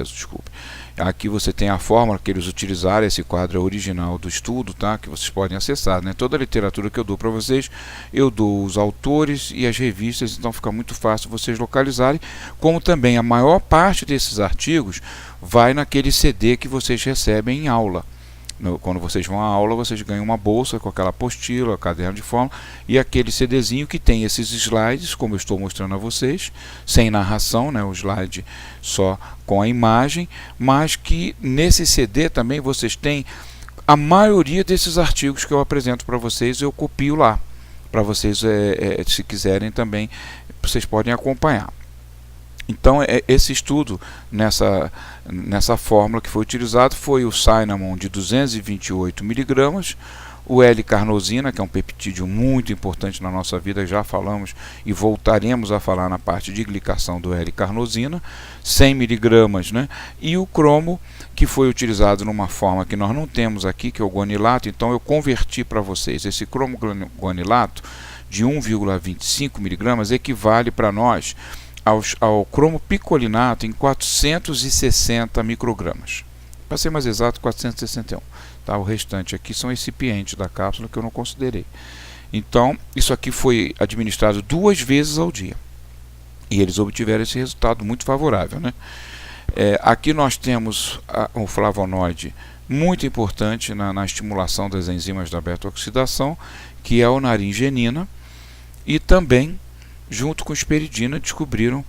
Desculpe. Aqui você tem a fórmula que eles utilizaram, esse quadro original do estudo, tá? Que vocês podem acessar, né? Toda a literatura que eu dou para vocês, eu dou os autores e as revistas, então fica muito fácil vocês localizarem, como também a maior parte desses artigos vai naquele CD que vocês recebem em aula. Quando vocês vão à aula, vocês ganham uma bolsa com aquela apostila, caderno de fórmula e aquele CDzinho que tem esses slides, como eu estou mostrando a vocês, sem narração, né, o slide só com a imagem, mas que nesse CD também vocês têm a maioria desses artigos que eu apresento para vocês, eu copio lá, para vocês, se quiserem também, vocês podem acompanhar. Então esse estudo nessa fórmula que foi utilizado foi o cinnamon de 228 mg, o L-carnosina, que é um peptídeo muito importante na nossa vida, já falamos e voltaremos a falar na parte de glicação do L-carnosina, 100 mg, né? E o cromo, que foi utilizado numa forma que nós não temos aqui, que é o guanilato. Então eu converti para vocês esse cromo guanilato de 1,25 mg, equivale para nós ao cromo picolinato em 460 microgramas. Para ser mais exato, 461. Tá? O restante aqui são recipientes da cápsula que eu não considerei. Então, isso aqui foi administrado 2 vezes ao dia. E eles obtiveram esse resultado muito favorável, né? Aqui nós temos um flavonoide muito importante na estimulação das enzimas da beta-oxidação, que é o naringenina, e também, junto com esperidina, descobriram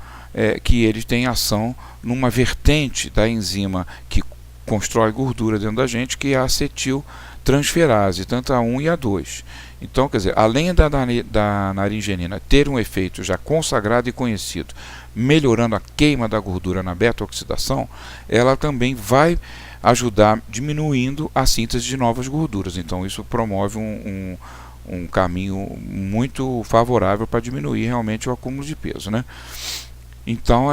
que ele tem ação numa vertente da enzima que constrói gordura dentro da gente, que é a acetiltransferase, tanto a 1 e a 2. Então, quer dizer, além da naringenina ter um efeito já consagrado e conhecido, melhorando a queima da gordura na beta-oxidação, ela também vai ajudar diminuindo a síntese de novas gorduras. Então, isso promove um caminho muito favorável para diminuir realmente o acúmulo de peso, né? Então,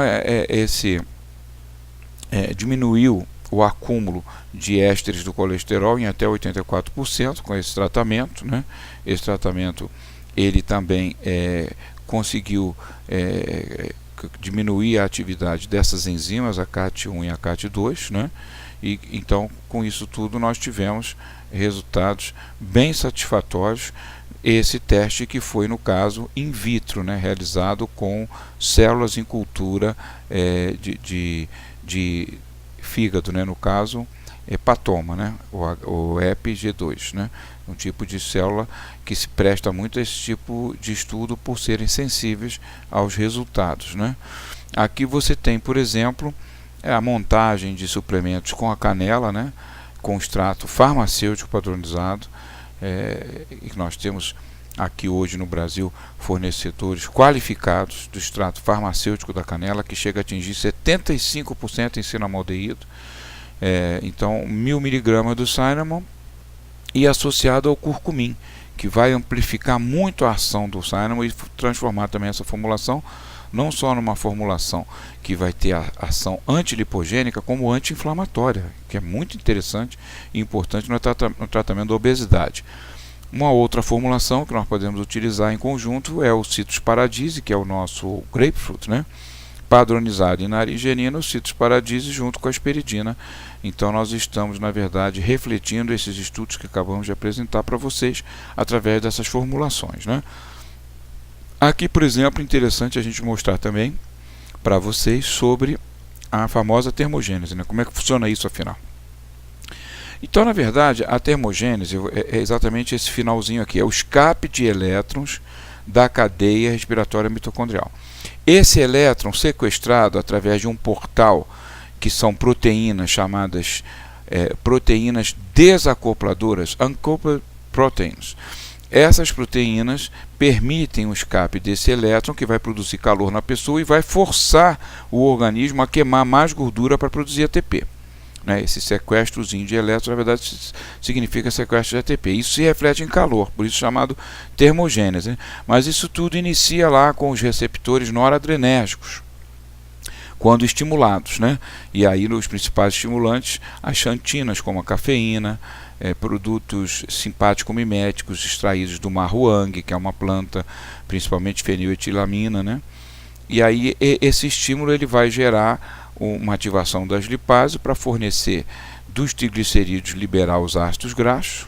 diminuiu o acúmulo de ésteres do colesterol em até 84% com esse tratamento, né? Esse tratamento ele também conseguiu diminuir a atividade dessas enzimas, a CAT1 e a CAT2, né? E então, com isso tudo, nós tivemos resultados bem satisfatórios. Esse teste que foi, no caso, in vitro, né? Realizado com células em cultura de fígado, né? No caso, hepatoma, né? O EPG2, né? Um tipo de célula que se presta muito a esse tipo de estudo por serem sensíveis aos resultados, né? Aqui você tem, por exemplo, a montagem de suplementos com a canela, né? Com extrato farmacêutico padronizado, e nós temos aqui hoje no Brasil fornecedores qualificados do extrato farmacêutico da canela, que chega a atingir 75% em cinnamaldeído. Então 1000 mg do cinnamon, e associado ao curcumim, que vai amplificar muito a ação do cinnamon e transformar também essa formulação não só numa formulação que vai ter a ação antilipogênica, como anti-inflamatória, que é muito interessante e importante no tratamento da obesidade. Uma outra formulação que nós podemos utilizar em conjunto é o Citrus Paradise, que é o nosso grapefruit, né? Padronizado em naringenina, o Citrus Paradise junto com a esperidina. Então nós estamos, na verdade, refletindo esses estudos que acabamos de apresentar para vocês através dessas formulações, né? Aqui, por exemplo, é interessante a gente mostrar também para vocês sobre a famosa termogênese, né? Como é que funciona isso afinal? Então, na verdade, a termogênese é exatamente esse finalzinho aqui, é o escape de elétrons da cadeia respiratória mitocondrial. Esse elétron sequestrado através de um portal, que são proteínas chamadas proteínas desacopladoras, uncoupled proteins. Essas proteínas permitem o escape desse elétron, que vai produzir calor na pessoa e vai forçar o organismo a queimar mais gordura para produzir ATP. Esse sequestrozinho de elétrons, na verdade, significa sequestro de ATP. Isso se reflete em calor, por isso chamado termogênese. Mas isso tudo inicia lá com os receptores noradrenérgicos, quando estimulados, né? E aí, os principais estimulantes, as xantinas, como a cafeína, produtos simpático-miméticos extraídos do marruang, que é uma planta, principalmente feniletilamina, né? E aí, esse estímulo ele vai gerar uma ativação das lipases para fornecer dos triglicerídeos, liberar os ácidos graxos,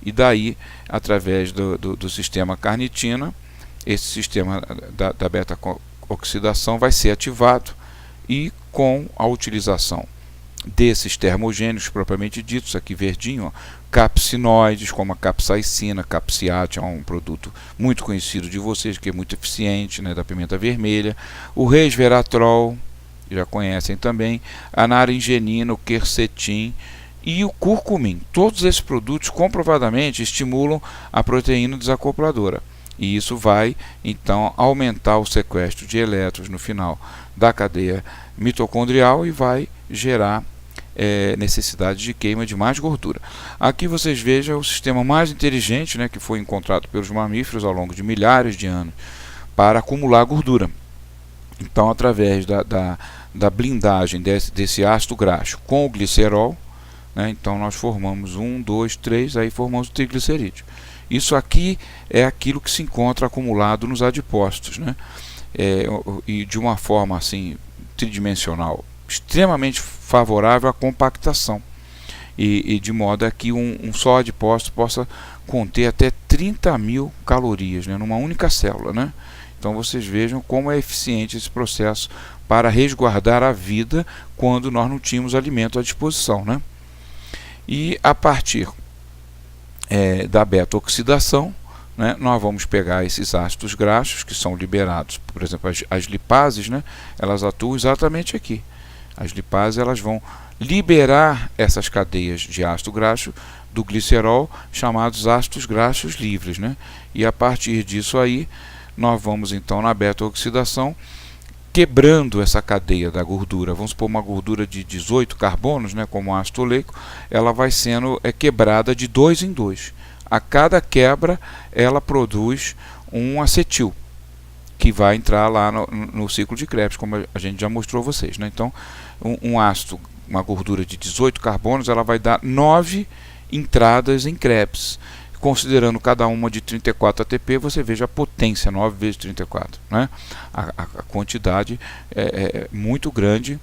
e daí, através do sistema carnitina, esse sistema da beta-oxidação vai ser ativado, e com a utilização desses termogênicos propriamente ditos, aqui verdinho, capsinoides, como a capsaicina, capsiate, é um produto muito conhecido de vocês, que é muito eficiente, né, da pimenta vermelha, o resveratrol, já conhecem também, a naringenina, o quercetim e o curcumim. Todos esses produtos comprovadamente estimulam a proteína desacopladora, e isso vai então aumentar o sequestro de elétrons no final da cadeia mitocondrial e vai gerar necessidade de queima de mais gordura. Aqui vocês vejam o sistema mais inteligente, né, que foi encontrado pelos mamíferos ao longo de milhares de anos para acumular gordura. Então, através da blindagem desse ácido graxo com o glicerol, né, então nós formamos 1, 2, 3, aí formamos o triglicerídeo. Isso aqui é aquilo que se encontra acumulado nos adipócitos, né, e de uma forma assim tridimensional, extremamente favorável à compactação, e de modo a que um só adipócito possa conter até 30.000 calorias, né, numa única célula, né? Então vocês vejam como é eficiente esse processo para resguardar a vida quando nós não tínhamos alimento à disposição, né? E a partir da beta-oxidação, né, nós vamos pegar esses ácidos graxos que são liberados, por exemplo, as lipases, né, elas atuam exatamente aqui. As lipases elas vão liberar essas cadeias de ácido graxo do glicerol, chamados ácidos graxos livres, né? E a partir disso aí, nós vamos então na beta-oxidação, quebrando essa cadeia da gordura. Vamos supor uma gordura de 18 carbonos, né, como o ácido oleico, ela vai sendo quebrada de 2 em 2. A cada quebra, ela produz um acetil, que vai entrar lá no ciclo de Krebs, como a gente já mostrou a vocês, né? Então, um ácido, uma gordura de 18 carbonos, ela vai dar 9 entradas em Krebs. Considerando cada uma de 34 ATP, você veja a potência, 9 vezes 34. Né? A quantidade é muito grande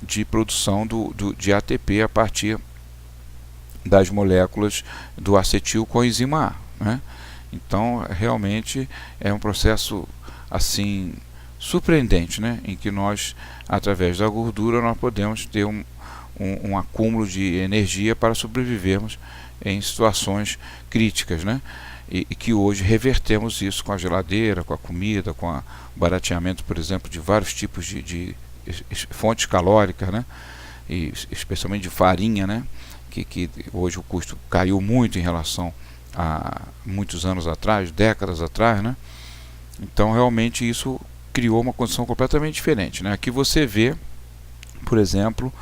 de produção de ATP a partir das moléculas do acetil com a enzima A. Né? Então, realmente é um processo assim surpreendente, né? Em que nós, através da gordura, nós podemos ter um acúmulo de energia para sobrevivermos em situações críticas, né? E que hoje revertemos isso com a geladeira, com a comida, com o barateamento, por exemplo, de vários tipos de fontes calóricas, né? E especialmente de farinha, né? Que hoje o custo caiu muito em relação a muitos anos atrás, décadas atrás, né? Então realmente isso criou uma condição completamente diferente, né? Aqui você vê, por exemplo,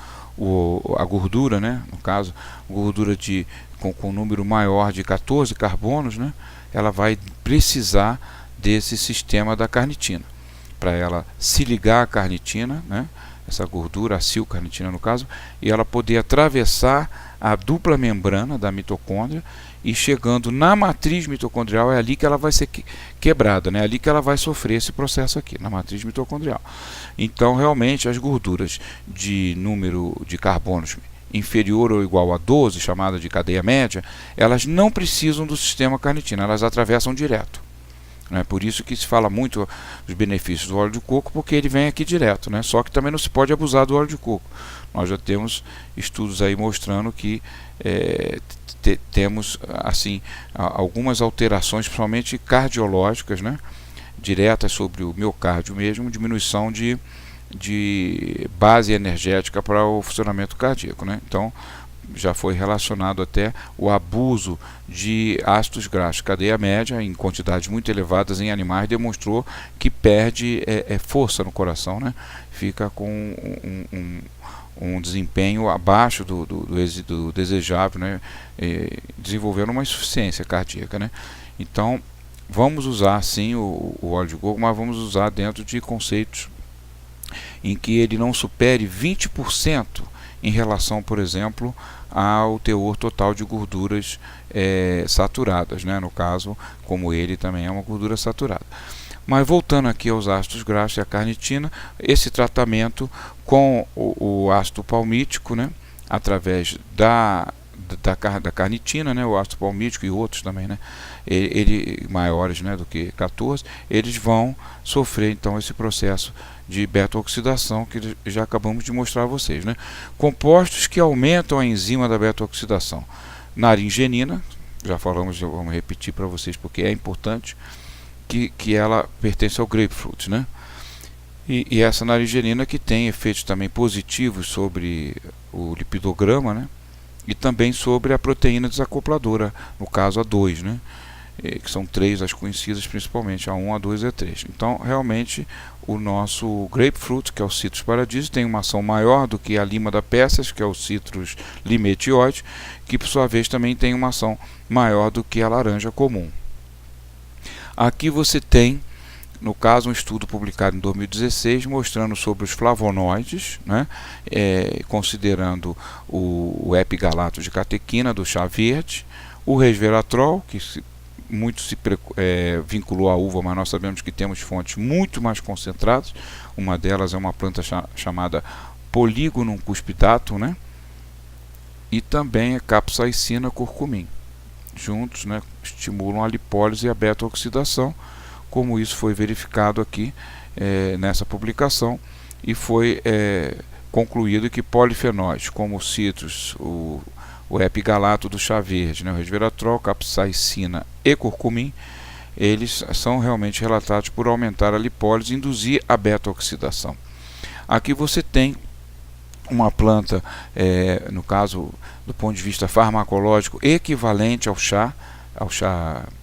a gordura, né? No caso, gordura com um número maior de 14 carbonos, né? Ela vai precisar desse sistema da carnitina para ela se ligar à carnitina, né? Essa gordura, a acilcarnitina no caso, e ela poder atravessar a dupla membrana da mitocôndria e chegando na matriz mitocondrial, é ali que ela vai ser quebrada, né? É ali que ela vai sofrer esse processo aqui, na matriz mitocondrial. Então, realmente, as gorduras de número de carbonos inferior ou igual a 12, chamada de cadeia média, elas não precisam do sistema carnitina, elas atravessam direto. Né? Por isso que se fala muito dos benefícios do óleo de coco, porque ele vem aqui direto, né? Só que também não se pode abusar do óleo de coco. Nós já temos estudos aí mostrando que temos assim algumas alterações, principalmente cardiológicas, né? Diretas sobre o miocárdio mesmo, diminuição de base energética para o funcionamento cardíaco, né? Então já foi relacionado até o abuso de ácidos graxos cadeia média em quantidades muito elevadas em animais, demonstrou que perde força no coração, né? Fica com um desempenho abaixo do desejável, né? Desenvolvendo uma insuficiência cardíaca, né? Então vamos usar sim o óleo de coco, mas vamos usar dentro de conceitos em que ele não supere 20% em relação, por exemplo, ao teor total de gorduras saturadas, né? No caso, como ele também é uma gordura saturada. Mas voltando aqui aos ácidos graxos e a carnitina, esse tratamento com o ácido palmítico, né? Através da carnitina, né? O ácido palmítico e outros também, né? Maiores, né, do que 14, eles vão sofrer então esse processo de beta-oxidação que já acabamos de mostrar a vocês, né? Compostos que aumentam a enzima da beta-oxidação. Naringenina, já falamos, vamos repetir para vocês porque é importante, que ela pertence ao grapefruit, né? E essa naringenina que tem efeitos também positivos sobre o lipidograma, né? E também sobre a proteína desacopladora, no caso a 2, né? que são 3 as conhecidas, principalmente a 1, a 2 e a 3. Então, realmente, o nosso Grapefruit, que é o Citrus Paradise, tem uma ação maior do que a lima da Pessas, que é o Citrus limetioide, que por sua vez também tem uma ação maior do que a laranja comum. Aqui você tem, no caso, um estudo publicado em 2016 mostrando sobre os flavonoides, né, considerando o epigalato de catequina do chá verde, o resveratrol, que muito se vinculou à uva, mas nós sabemos que temos fontes muito mais concentradas. Uma delas é uma planta chamada Polygonum cuspidatum, né, e também a capsaicina curcumim. Juntos, né, estimulam a lipólise e a beta-oxidação, como isso foi verificado aqui nessa publicação, e foi concluído que polifenóis como o citrus, o epigalato do chá verde, né, o resveratrol, capsaicina e curcumim, eles são realmente relatados por aumentar a lipólise e induzir a beta-oxidação. Aqui você tem uma planta, no caso, do ponto de vista farmacológico, equivalente ao chá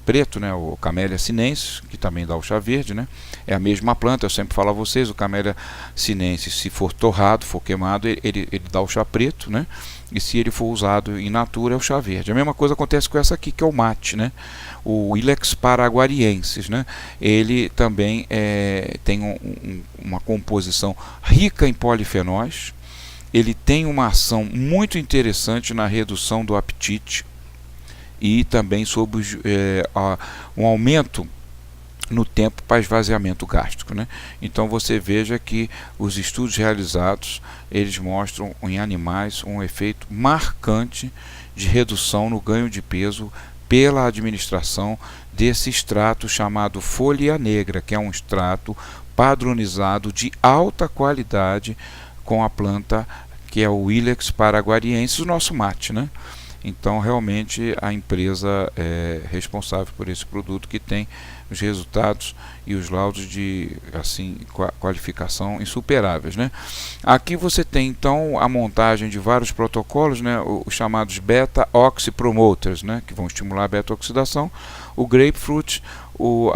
preto, né, o Camellia sinensis, que também dá o chá verde, né, é a mesma planta. Eu sempre falo a vocês, o Camellia sinensis, se for torrado, for queimado, ele dá o chá preto, né, e se ele for usado in natura, é o chá verde. A mesma coisa acontece com essa aqui, que é o mate, né, o Ilex paraguariensis, né, ele também tem uma composição rica em polifenóis. Ele tem uma ação muito interessante na redução do apetite e também sobre um aumento no tempo para esvaziamento gástrico, né? Então você veja que os estudos realizados, eles mostram em animais um efeito marcante de redução no ganho de peso pela administração desse extrato chamado folha negra, que é um extrato padronizado de alta qualidade com a planta que é o Ilex paraguariensis, o nosso mate, né? Então realmente a empresa é responsável por esse produto, que tem os resultados e os laudos de qualificação insuperáveis, né? Aqui você tem então a montagem de vários protocolos, né, os chamados beta-oxy promoters, né, que vão estimular a beta-oxidação, o grapefruit,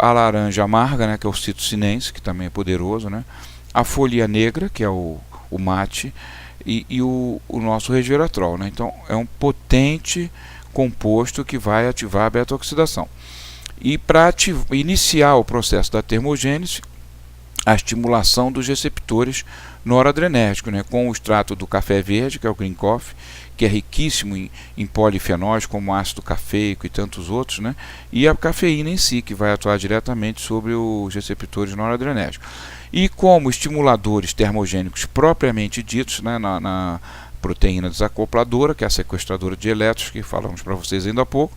a laranja amarga, né, que é o Citrus sinensis, que também é poderoso, né, a folha negra, que é o mate, e o nosso resveratrol, né? Então é um potente composto que vai ativar a beta-oxidação. E para iniciar o processo da termogênese, a estimulação dos receptores noradrenérgicos, né, com o extrato do café verde, que é o green coffee, que é riquíssimo em polifenóis como ácido cafeico e tantos outros, né, e a cafeína em si, que vai atuar diretamente sobre os receptores noradrenérgicos. E como estimuladores termogênicos propriamente ditos, né, na proteína desacopladora, que é a sequestradora de elétrons, que falamos para vocês ainda há pouco,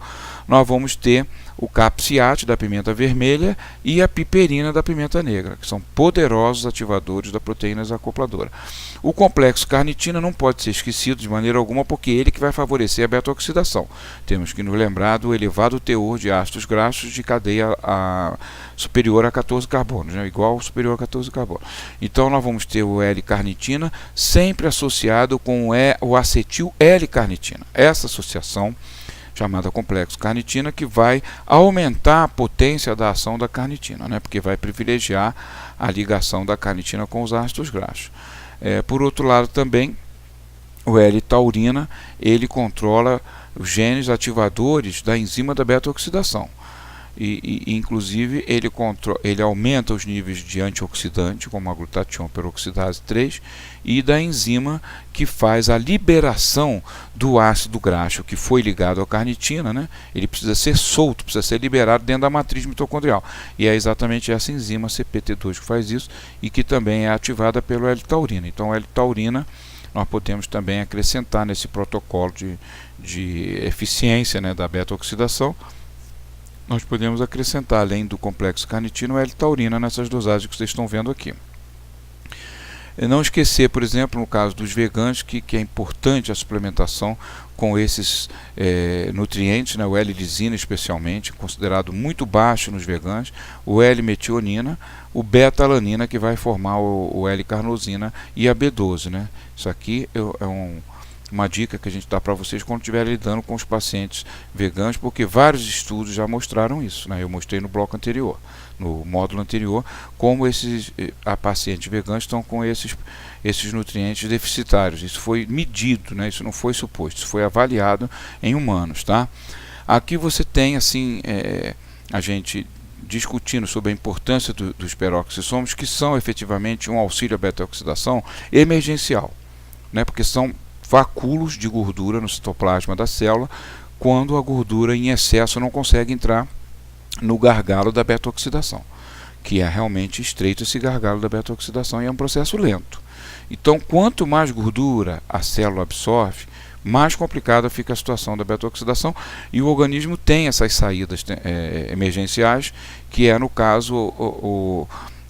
nós vamos ter o capsiate da pimenta vermelha e a piperina da pimenta negra, que são poderosos ativadores da proteína desacopladora. O complexo carnitina não pode ser esquecido de maneira alguma, porque é ele que vai favorecer a beta-oxidação. Temos que nos lembrar do elevado teor de ácidos graxos de cadeia superior a 14 carbonos, né? Igual ao superior a 14 carbonos. Então nós vamos ter o L-carnitina sempre associado com o acetil L-carnitina. Essa associação, chamada complexo carnitina, que vai aumentar a potência da ação da carnitina, né? Porque vai privilegiar a ligação da carnitina com os ácidos graxos. Por outro lado também, o L-taurina, ele controla os genes ativadores da enzima da beta-oxidação. Inclusive ele aumenta os níveis de antioxidante, como a glutatião peroxidase 3, e da enzima que faz a liberação do ácido graxo que foi ligado à carnitina, né? Ele precisa ser solto, precisa ser liberado dentro da matriz mitocondrial, e é exatamente essa enzima CPT2 que faz isso, e que também é ativada pelo L-taurina. Então a L-taurina nós podemos também acrescentar nesse protocolo de eficiência, né, da beta-oxidação. Nós podemos acrescentar, além do complexo carnitino, a L-taurina nessas dosagens que vocês estão vendo aqui. E não esquecer, por exemplo, no caso dos veganos, que é importante a suplementação com esses nutrientes, né, o L-lisina especialmente, considerado muito baixo nos veganos, o L-metionina, o beta-alanina, que vai formar o L-carnosina, e a B12. Né? Isso aqui uma dica que a gente dá para vocês quando estiverem lidando com os pacientes veganos, porque vários estudos já mostraram isso, né? Eu mostrei no bloco anterior, no módulo anterior, como a pacientes veganos estão com esses nutrientes deficitários. Isso foi medido, né? Isso não foi suposto, isso foi avaliado em humanos, tá? Aqui você tem assim a gente discutindo sobre a importância dos peroxissomos, que são efetivamente um auxílio à beta-oxidação emergencial, né? Porque são vacúolos de gordura no citoplasma da célula, quando a gordura em excesso não consegue entrar no gargalo da beta-oxidação, que é realmente estreito esse gargalo da beta-oxidação e é um processo lento. Então, quanto mais gordura a célula absorve, mais complicada fica a situação da beta-oxidação, e o organismo tem essas saídas emergenciais, que é, no caso,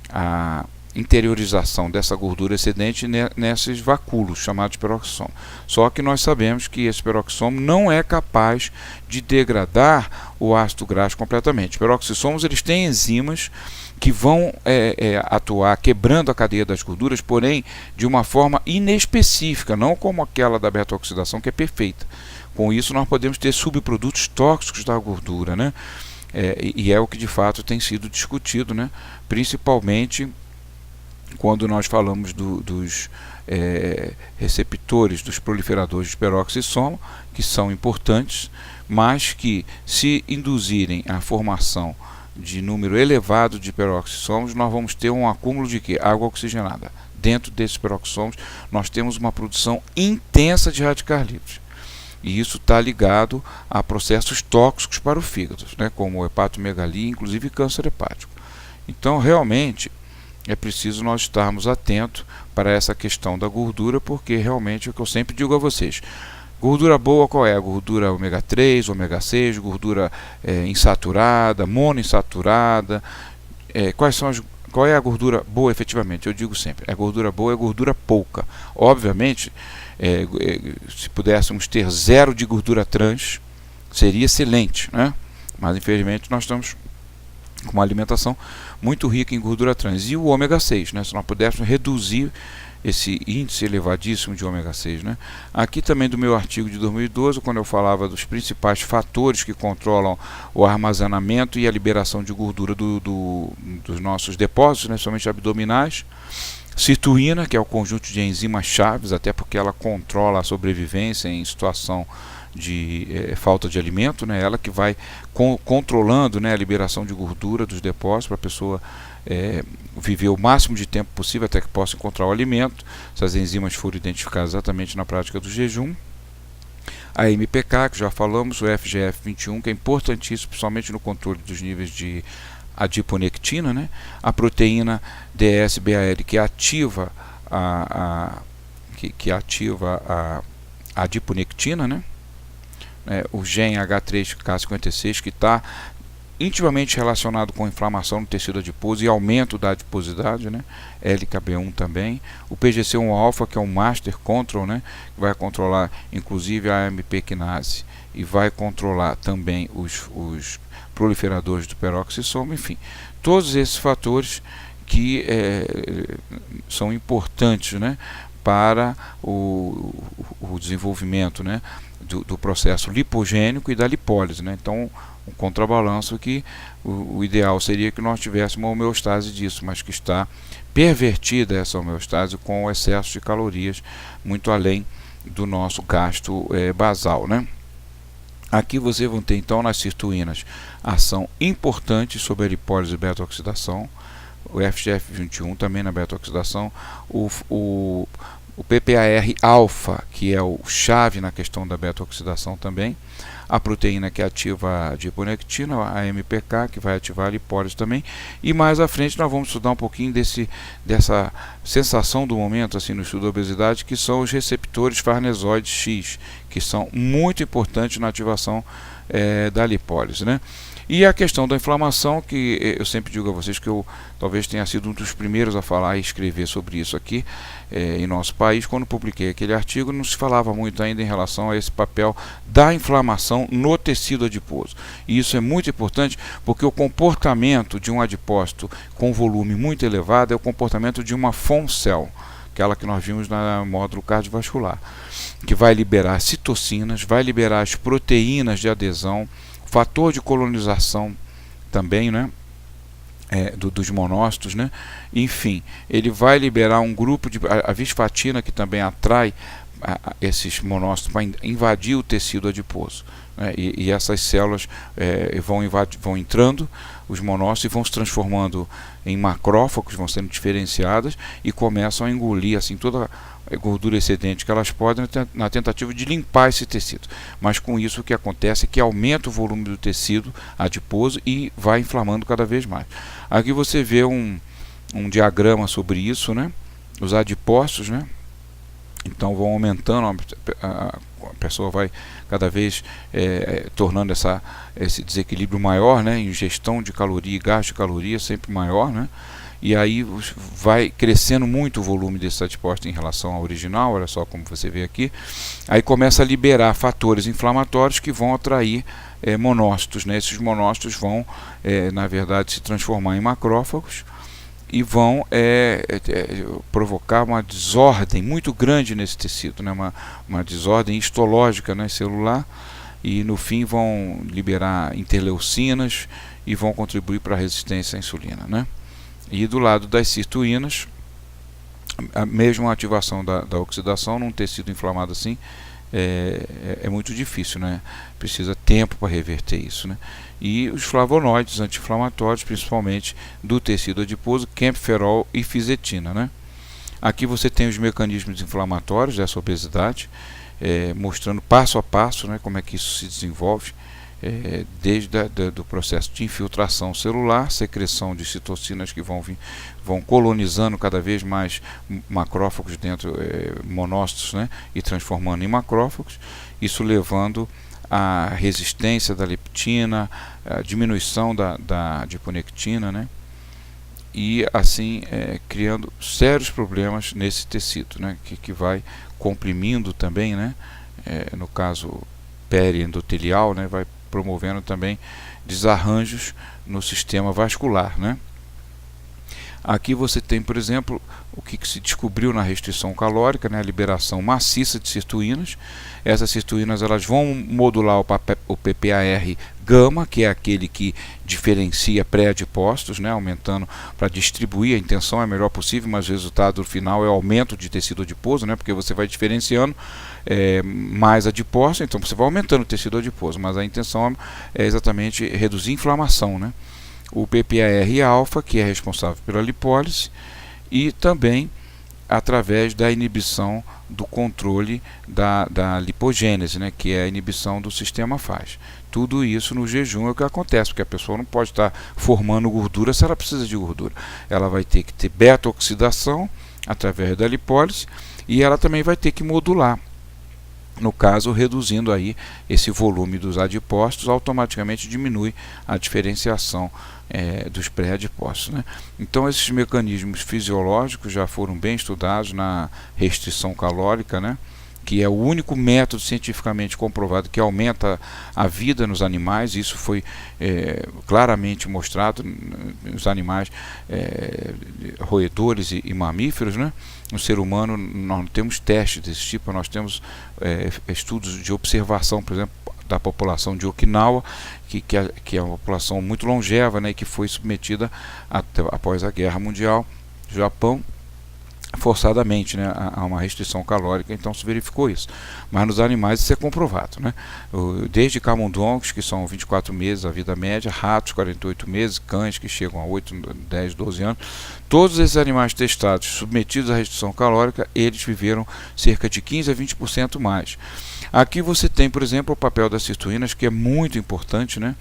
a interiorização dessa gordura excedente nesses vacúolos chamados peroxissomo. Só que nós sabemos que esse peroxissomo não é capaz de degradar o ácido graxo completamente. Os peroxissomos, eles têm enzimas que vão atuar quebrando a cadeia das gorduras, porém de uma forma inespecífica, não como aquela da beta-oxidação, que é perfeita. Com isso nós podemos ter subprodutos tóxicos da gordura, né? E é o que de fato tem sido discutido, né? Principalmente quando nós falamos dos receptores, dos proliferadores de peroxissomo, que são importantes, mas que, se induzirem a formação de número elevado de peroxissomos, nós vamos ter um acúmulo de quê? Água oxigenada. Dentro desses peroxissomos, nós temos uma produção intensa de radicais livres. E isso está ligado a processos tóxicos para o fígado, né? Como hepatomegalia, inclusive câncer hepático. Então, realmente, é preciso nós estarmos atentos para essa questão da gordura, porque realmente é o que eu sempre digo a vocês. Gordura boa qual é? A gordura ômega 3, ômega 6, gordura insaturada, monoinsaturada. Qual é a gordura boa efetivamente? Eu digo sempre, a gordura boa é gordura pouca. Obviamente, se pudéssemos ter zero de gordura trans, seria excelente, né? Mas infelizmente nós estamos com uma alimentação muito rica em gordura trans. E o ômega 6, né? Se nós pudéssemos reduzir esse índice elevadíssimo de ômega 6, né? Aqui também do meu artigo de 2012, quando eu falava dos principais fatores que controlam o armazenamento e a liberação de gordura dos nossos depósitos, né? Somente abdominais. Sirtuína, que é o conjunto de enzimas chaves, até porque ela controla a sobrevivência em situação de falta de alimento, né? Ela que vai controlando, né, a liberação de gordura dos depósitos para a pessoa viver o máximo de tempo possível até que possa encontrar o alimento. Essas enzimas foram identificadas exatamente na prática do jejum. A MPK, que já falamos, o FGF21, que é importantíssimo, principalmente no controle dos níveis de adiponectina, né? A proteína DSBAL, que ativa a adiponectina, né? O gene H3K56, que está intimamente relacionado com inflamação no tecido adiposo e aumento da adiposidade, né? LKB1 também. O PGC1-alfa, que é um master control, né? Que vai controlar inclusive a AMP quinase e vai controlar também os proliferadores do peroxissomo. Enfim, todos esses fatores que são importantes, né, para o desenvolvimento, né, do processo lipogênico e da lipólise, né? Então, um contrabalanço que o ideal seria que nós tivéssemos uma homeostase disso, mas que está pervertida essa homeostase com o excesso de calorias muito além do nosso gasto basal, né? Aqui vocês vão ter então nas sirtuínas ação importante sobre a lipólise e beta-oxidação, o FGF21 também na beta-oxidação, o PPAR-alfa, que é o chave na questão da beta-oxidação também, a proteína que ativa a adiponectina, a MPK, que vai ativar a lipólise também, e mais à frente nós vamos estudar um pouquinho dessa sensação do momento assim no estudo da obesidade, que são os receptores farnesoides X, que são muito importantes na ativação da lipólise, né? E a questão da inflamação, que eu sempre digo a vocês que eu talvez tenha sido um dos primeiros a falar e escrever sobre isso aqui em nosso país. Quando publiquei aquele artigo, não se falava muito ainda em relação a esse papel da inflamação no tecido adiposo. E isso é muito importante porque o comportamento de um adipócito com volume muito elevado é o comportamento de uma FOM cell, aquela que nós vimos no módulo cardiovascular, que vai liberar citocinas, vai liberar as proteínas de adesão, fator de colonização também, né? Dos monócitos, né? Enfim, ele vai liberar um grupo de a visfatina, que também atrai esses monócitos para invadir o tecido adiposo, né? E essas células vão entrando, os monócitos, e vão se transformando em macrófagos, vão sendo diferenciadas e começam a engolir assim toda a gordura excedente que elas podem, na tentativa de limpar esse tecido. Mas com isso o que acontece é que aumenta o volume do tecido adiposo e vai inflamando cada vez mais. Aqui você vê um diagrama sobre isso, né? Os adipócitos, né? Então vão aumentando, a pessoa vai cada vez tornando esse desequilíbrio maior, né? Ingestão de caloria e gasto de caloria sempre maior, né? E aí vai crescendo muito o volume desses adipócitos em relação ao original, olha só como você vê aqui. Aí começa a liberar fatores inflamatórios que vão atrair monócitos, né? Esses monócitos vão, na verdade, se transformar em macrófagos e vão provocar uma desordem muito grande nesse tecido, né? Uma desordem histológica, né, celular, e no fim vão liberar interleucinas e vão contribuir para a resistência à insulina, né? E do lado das sirtuínas, a mesma ativação da oxidação num tecido inflamado assim é muito difícil, né? Precisa tempo para reverter isso, né? E os flavonoides anti-inflamatórios, principalmente do tecido adiposo, camphorol e fisetina, né? Aqui você tem os mecanismos inflamatórios dessa obesidade, mostrando passo a passo, né, como é que isso se desenvolve, desde do processo de infiltração celular, secreção de citocinas que vão colonizando cada vez mais macrófagos dentro, monócitos, né, e transformando em macrófagos, isso levando à resistência da leptina, a diminuição da adiponectina, né, e assim criando sérios problemas nesse tecido, né, que vai comprimindo também, né, no caso periendotelial, né, vai promovendo também desarranjos no sistema vascular, né. Aqui você tem, por exemplo, o que se descobriu na restrição calórica, né, a liberação maciça de sirtuínas. Essas sirtuínas elas vão modular o PPAR gama, que é aquele que diferencia pré-adipócitos, né, aumentando para distribuir. A intenção é a melhor possível, mas o resultado final é o aumento de tecido adiposo, né, porque você vai diferenciando mais adipócitos, então você vai aumentando o tecido adiposo, mas a intenção é exatamente reduzir a inflamação, né. O PPAR-alfa, que é responsável pela lipólise, e também através da inibição do controle da lipogênese, né, que é a inibição do sistema FAS. Tudo isso no jejum é o que acontece, porque a pessoa não pode estar formando gordura se ela precisa de gordura. Ela vai ter que ter beta-oxidação através da lipólise, e ela também vai ter que modular. No caso, reduzindo aí esse volume dos adipócitos, automaticamente diminui a diferenciação dos pré-adipócitos, né? Então, esses mecanismos fisiológicos já foram bem estudados na restrição calórica, né? Que é o único método cientificamente comprovado que aumenta a vida nos animais. Isso foi claramente mostrado nos animais roedores e mamíferos, né? No ser humano nós não temos testes desse tipo, nós temos estudos de observação, por exemplo, da população de Okinawa, que é uma população muito longeva, né, e que foi submetida após a Guerra Mundial do Japão forçadamente, né, a uma restrição calórica. Então se verificou isso, mas nos animais isso é comprovado, né? Desde camundongos, que são 24 meses a vida média, ratos 48 meses, cães que chegam a 8, 10, 12 anos, todos esses animais testados submetidos à restrição calórica, eles viveram cerca de 15 a 20% mais. Aqui você tem, por exemplo, o papel das sirtuínas, que é muito importante, né,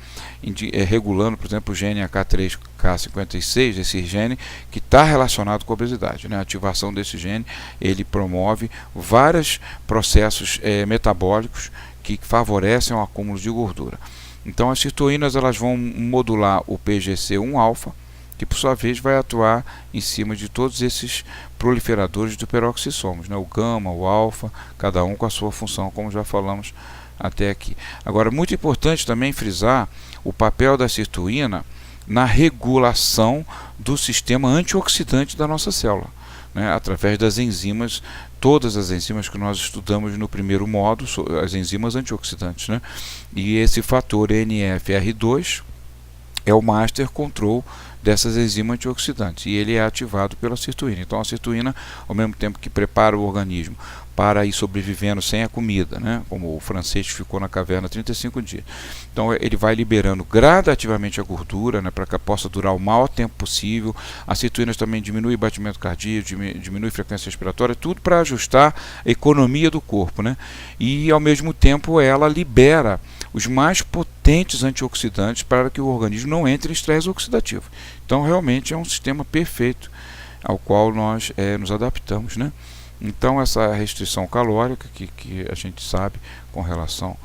regulando, por exemplo, o gene AK3K56, esse gene que está relacionado com a obesidade, né? A ativação desse gene, ele promove vários processos metabólicos que favorecem o acúmulo de gordura. Então as sirtuínas elas vão modular o PGC1-alfa, que por sua vez vai atuar em cima de todos esses proliferadores do peroxissomos, né? O gama, o alfa, cada um com a sua função, como já falamos até aqui. Agora, muito importante também frisar o papel da sirtuína na regulação do sistema antioxidante da nossa célula. né, através das enzimas, todas as enzimas que nós estudamos no primeiro módulo, as enzimas antioxidantes, né? E esse fator NFR2 é o master control dessas enzimas antioxidantes, e ele é ativado pela sirtuína. Então a sirtuína, ao mesmo tempo que prepara o organismo para ir sobrevivendo sem a comida, né, como o francês ficou na caverna 35 dias. Então ele vai liberando gradativamente a gordura, né, para que possa durar o maior tempo possível. A sirtuína também diminui o batimento cardíaco, diminui a frequência respiratória, tudo para ajustar a economia do corpo, né? E ao mesmo tempo ela libera os mais potentes antioxidantes para que o organismo não entre em estresse oxidativo. Então realmente é um sistema perfeito ao qual nós nos adaptamos, né? Então essa restrição calórica que a gente sabe com relação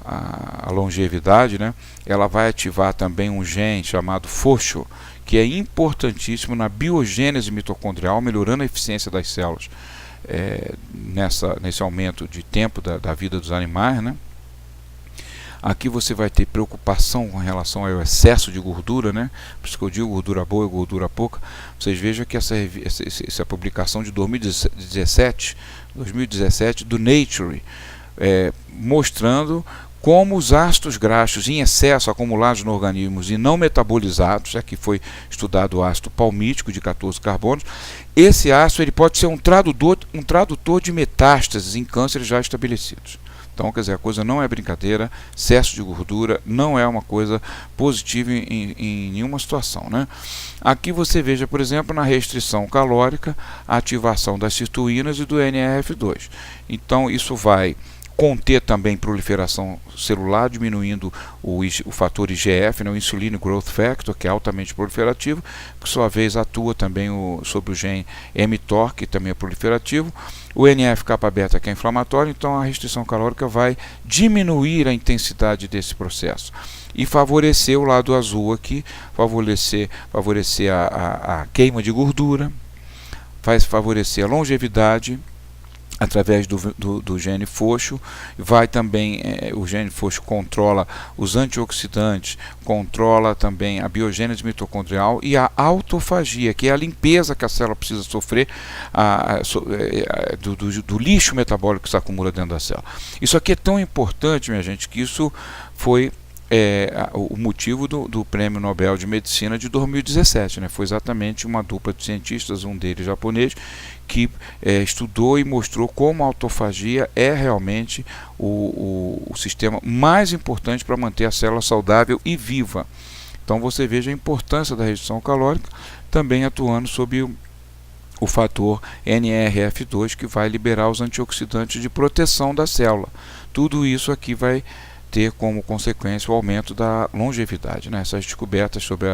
à longevidade, né, ela vai ativar também um gene chamado FOXO, que é importantíssimo na biogênese mitocondrial, melhorando a eficiência das células nesse aumento de tempo da vida dos animais, né? Aqui você vai ter preocupação com relação ao excesso de gordura, né? Por isso que eu digo gordura boa e gordura pouca. Vocês vejam que essa publicação de 2017 do Nature, mostrando como os ácidos graxos em excesso acumulados no organismo e não metabolizados, aqui foi estudado o ácido palmítico de 14 carbonos, esse ácido ele pode ser um tradutor de metástases em cânceres já estabelecidos. Então, quer dizer, a coisa não é brincadeira, excesso de gordura não é uma coisa positiva em nenhuma situação, né? Aqui você veja, por exemplo, na restrição calórica, a ativação das sirtuínas e do NRF2. Então, isso vai conter também proliferação celular, diminuindo o fator IGF, né, o Insulin Growth Factor, que é altamente proliferativo, que por sua vez atua também sobre o gene mTOR, que também é proliferativo, o NF-kappa-beta, que é inflamatório. Então a restrição calórica vai diminuir a intensidade desse processo e favorecer o lado azul aqui, favorecer a queima de gordura, vai favorecer a longevidade através do gene FOXO. Vai também, o gene FOXO controla os antioxidantes, controla também a biogênese mitocondrial e a autofagia, que é a limpeza que a célula precisa sofrer do lixo metabólico que se acumula dentro da célula. Isso aqui é tão importante, minha gente, que isso foi o motivo do Prêmio Nobel de Medicina de 2017, né? Foi exatamente uma dupla de cientistas, um deles japonês, que estudou e mostrou como a autofagia é realmente o sistema mais importante para manter a célula saudável e viva. Então você veja a importância da restrição calórica, também atuando sobre o fator NRF2, que vai liberar os antioxidantes de proteção da célula. Tudo isso aqui vai ter como consequência o aumento da longevidade, né? Essas descobertas sobre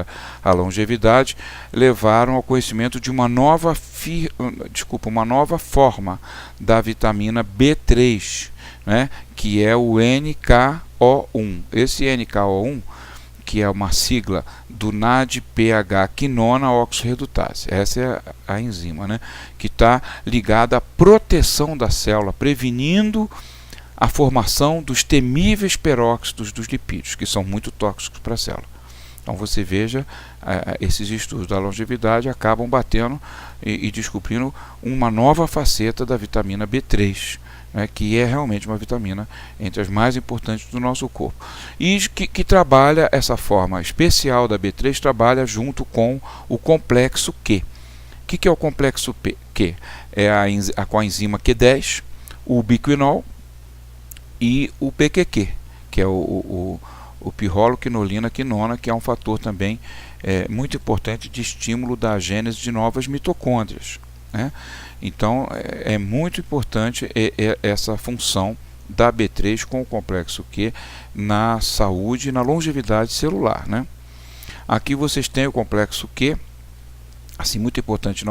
a longevidade levaram ao conhecimento de uma nova forma da vitamina B3, né? Que é o NKO1. Esse NKO1, que é uma sigla do NADPH quinona oxorredutase. Essa é a enzima, né? Que está ligada à proteção da célula, prevenindo a formação dos temíveis peróxidos dos lipídios, que são muito tóxicos para a célula. Então você veja, esses estudos da longevidade acabam batendo e descobrindo uma nova faceta da vitamina B3, né, que é realmente uma vitamina entre as mais importantes do nosso corpo. E que trabalha essa forma especial da B3, trabalha junto com o complexo Q. O que é o complexo Q? É a coenzima Q10, o ubiquinol e o PQQ, que é o pirroloquinolina quinona, que é um fator também muito importante de estímulo da gênese de novas mitocôndrias, né? Então é muito importante essa função da B3 com o complexo Q na saúde e na longevidade celular, né? Aqui vocês têm o complexo Q, assim, muito importante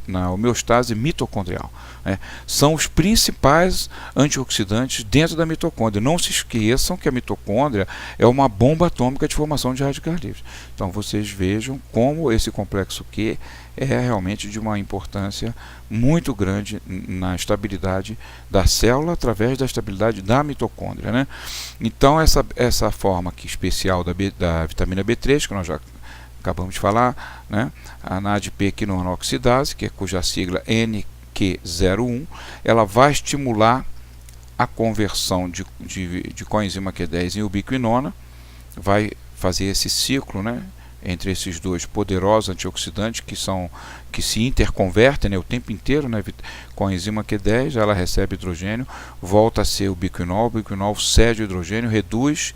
na homeostase mitocondrial, né? São os principais antioxidantes dentro da mitocôndria. Não se esqueçam que a mitocôndria é uma bomba atômica de formação de radicais livres. Então vocês vejam como esse complexo Q é realmente de uma importância muito grande na estabilidade da célula através da estabilidade da mitocôndria, né? Então essa forma aqui especial da vitamina B3, que nós já acabamos de falar, né? A NADP-quinona oxidase, cuja sigla NQ01, ela vai estimular a conversão de coenzima Q10 em ubiquinona, vai fazer esse ciclo, né, entre esses dois poderosos antioxidantes que se interconvertem, né, o tempo inteiro, né, coenzima Q10, ela recebe hidrogênio, volta a ser o biquinol cede o hidrogênio, reduz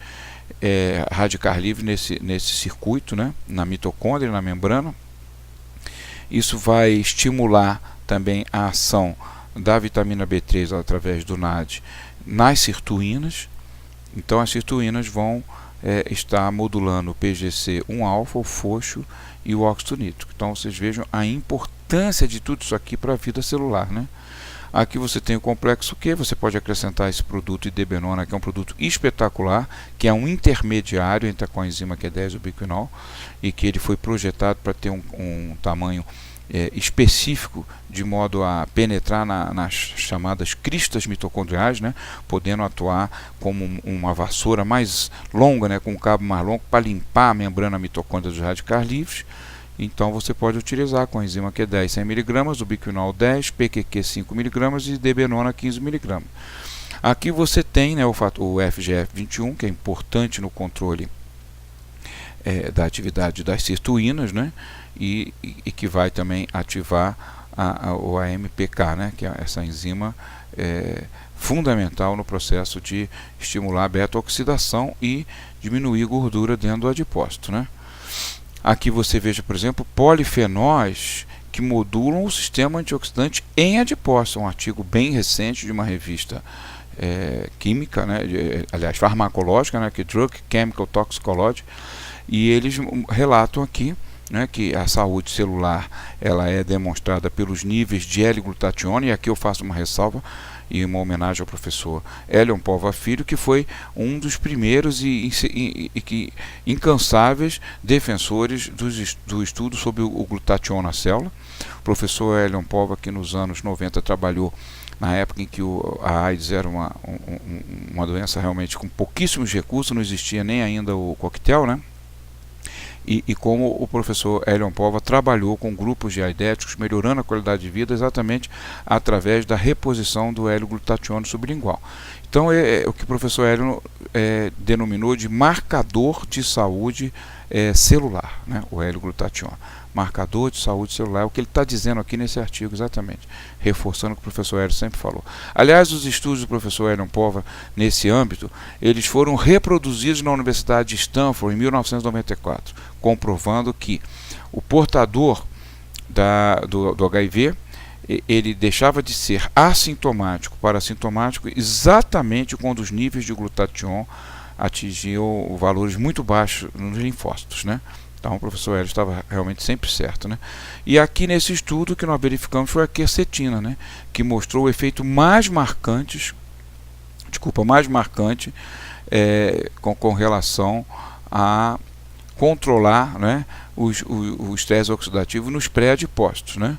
radical livre nesse circuito, né, na mitocôndria, na membrana. Isso vai estimular também a ação da vitamina B3 através do NAD nas sirtuínas. Então as sirtuínas vão estar modulando o PGC1-alfa, o fosfo e o óxido nítrico. Então vocês vejam a importância de tudo isso aqui para a vida celular, né? Aqui você tem o complexo Q, você pode acrescentar esse produto idebenona, que é um produto espetacular, que é um intermediário entre a coenzima Q10 e o biquinol, e que ele foi projetado para ter um tamanho específico, de modo a penetrar nas chamadas cristas mitocondriais, né, podendo atuar como uma vassoura mais longa, né, com um cabo mais longo, para limpar a membrana mitocôndria dos radicais livres. Então você pode utilizar a coenzima Q10 100 mg, o biquinol 10, PQQ 5 mg e idebenona 15 mg. Aqui você tem, né, o FGF21, que é importante no controle da atividade das sirtuínas, né, e que vai também ativar o AMPK, né, que é essa enzima fundamental no processo de estimular a beta-oxidação e diminuir gordura dentro do adipócito, né. Aqui você veja, por exemplo, polifenóis que modulam o sistema antioxidante em adipócito. Um artigo bem recente de uma revista química, né, aliás, farmacológica, né, que é Drug Chemical Toxicology, e eles relatam aqui, né, que a saúde celular ela é demonstrada pelos níveis de L-glutationa, e aqui eu faço uma ressalva e uma homenagem ao professor Elion Pova Filho, que foi um dos primeiros e incansáveis defensores do estudo sobre o glutationa na célula. O professor Elion Pova, que nos anos 90 trabalhou na época em que a AIDS era uma doença realmente com pouquíssimos recursos, não existia nem ainda o coquetel, né? E como o professor Elion Pova trabalhou com grupos de aidéticos, melhorando a qualidade de vida exatamente através da reposição do L-glutationa sublingual. Então é o que o professor Elion denominou de marcador de saúde celular, né? O L-glutationa. Marcador de saúde celular, é o que ele está dizendo aqui nesse artigo exatamente, reforçando o que o professor Elion sempre falou. Aliás, os estudos do professor Elion Pova nesse âmbito, eles foram reproduzidos na Universidade de Stanford em 1994, comprovando que o portador do HIV, ele deixava de ser assintomático para assintomático exatamente quando os níveis de glutationa atingiam valores muito baixos nos linfócitos, né? Então o professor Hélio estava realmente sempre certo, né? E aqui nesse estudo o que nós verificamos foi a quercetina, né, que mostrou o efeito mais marcante com relação a controlar, né, o estresse oxidativo nos pré-adipócitos, né?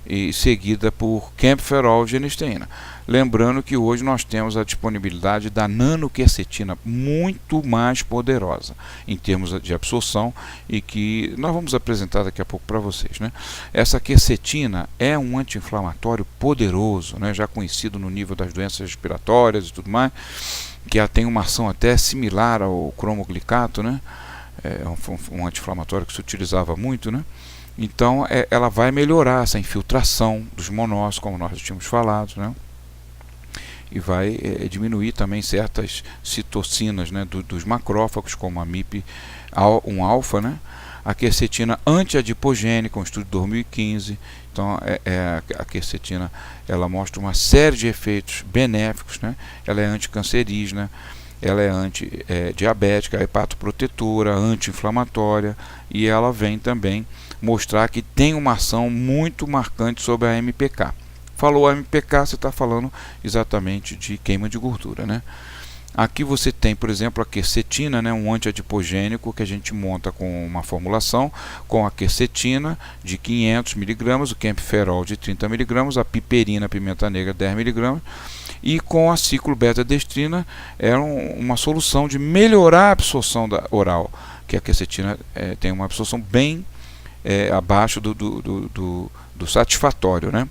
E seguida por camphorol genisteína. Lembrando que hoje nós temos a disponibilidade da nanoquercetina muito mais poderosa em termos de absorção e que nós vamos apresentar daqui a pouco para vocês, né? Essa quercetina é um anti-inflamatório poderoso, né, já conhecido no nível das doenças respiratórias e tudo mais, que ela tem uma ação até similar ao cromoglicato, né? É um anti-inflamatório que se utilizava muito, né? Então ela vai melhorar essa infiltração dos monócitos, como nós já tínhamos falado, né? E vai diminuir também certas citocinas, né, dos macrófagos, como a MIP1-alfa, né? A quercetina antiadipogênica, um estudo de 2015. Então a quercetina ela mostra uma série de efeitos benéficos, né? Ela é anticancerígena, ela é antidiabética, hepatoprotetora, anti-inflamatória, e ela vem também mostrar que tem uma ação muito marcante sobre a MPK. Falou MPK, você está falando exatamente de queima de gordura, né? Aqui você tem, por exemplo, a quercetina, né, um antiadipogênico que a gente monta com uma formulação com a quercetina de 500 mg, o camphorol de 30 mg, a piperina, pimenta negra, 10 mg, e com a ciclobetadestrina era uma solução de melhorar a absorção oral que a quercetina tem uma absorção bem abaixo do satisfatório, né?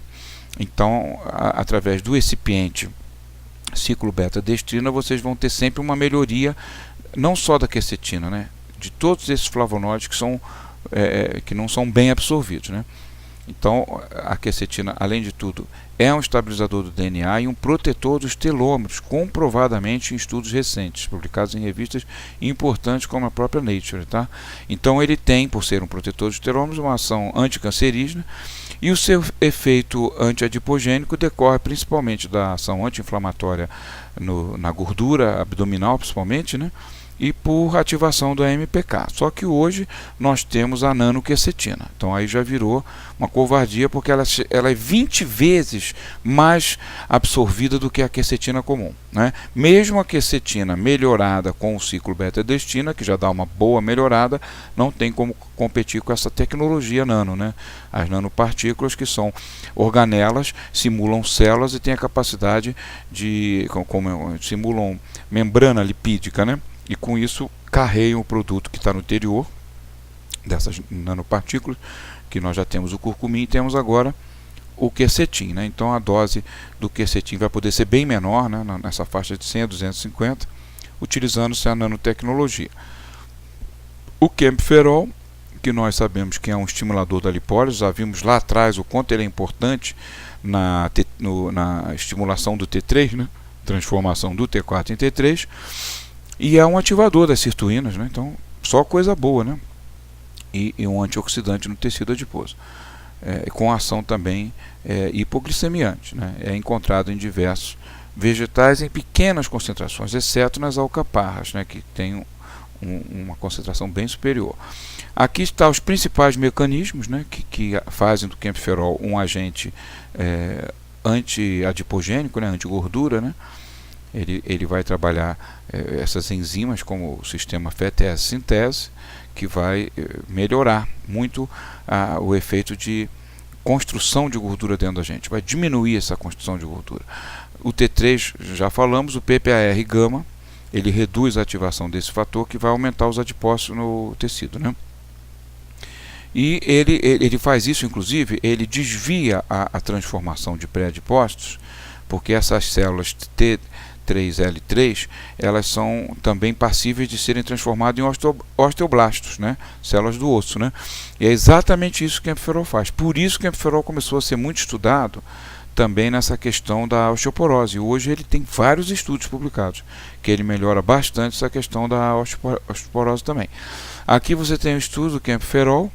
Então, através do recipiente ciclo beta-destrina, vocês vão ter sempre uma melhoria, não só da quercetina, né? De todos esses flavonoides que não são bem absorvidos, né? Então, a quercetina, além de tudo, é um estabilizador do DNA e um protetor dos telômeros, comprovadamente em estudos recentes, publicados em revistas importantes como a própria Nature, tá? Então, ele tem, por ser um protetor dos telômeros, uma ação anticancerígena, e o seu efeito antiadipogênico decorre principalmente da ação anti-inflamatória na gordura abdominal, principalmente, né? E por ativação do AMPK. Só que hoje nós temos a nanoquercetina. Então aí já virou uma covardia, porque ela é 20 vezes mais absorvida do que a quercetina comum, né? Mesmo a quercetina melhorada com o ciclo beta-destina, que já dá uma boa melhorada, não tem como competir com essa tecnologia nano, né? As nanopartículas, que são organelas, simulam células e têm a capacidade simulam membrana lipídica, né? E com isso carregam o produto que está no interior dessas nanopartículas, que nós já temos o curcumim e temos agora o quercetim, né? Então a dose do quercetim vai poder ser bem menor, né? Nessa faixa de 100 a 250, utilizando-se a nanotecnologia. O Quemferol, que nós sabemos que é um estimulador da lipólise, já vimos lá atrás o quanto ele é importante na estimulação do T3, né? Transformação do T4 em T3, e é um ativador das sirtuínas, né? Então só coisa boa, né? E um antioxidante no tecido adiposo, com ação também hipoglicemiante, né? É encontrado em diversos vegetais em pequenas concentrações, exceto nas alcaparras, né? Que tem uma concentração bem superior. Aqui estão os principais mecanismos, né? Que fazem do Quemferol um agente anti-adipogênico, né? Anti-gordura, né? Ele vai trabalhar essas enzimas como o sistema FATS sintese, que vai melhorar muito o efeito de construção de gordura dentro da gente, vai diminuir essa construção de gordura. O T3, já falamos, o PPAR gama, ele reduz a ativação desse fator, que vai aumentar os adipócitos no tecido, né? E ele faz isso, inclusive, ele desvia a transformação de pré-adipócitos, porque essas células T3L3, elas são também passíveis de serem transformadas em osteoblastos, né? Células do osso, né? E é exatamente isso que o Quemferol faz. Por isso que o Quemferol começou a ser muito estudado também nessa questão da osteoporose. Hoje ele tem vários estudos publicados, que ele melhora bastante essa questão da osteoporose também. Aqui você tem o estudo do Quemferol,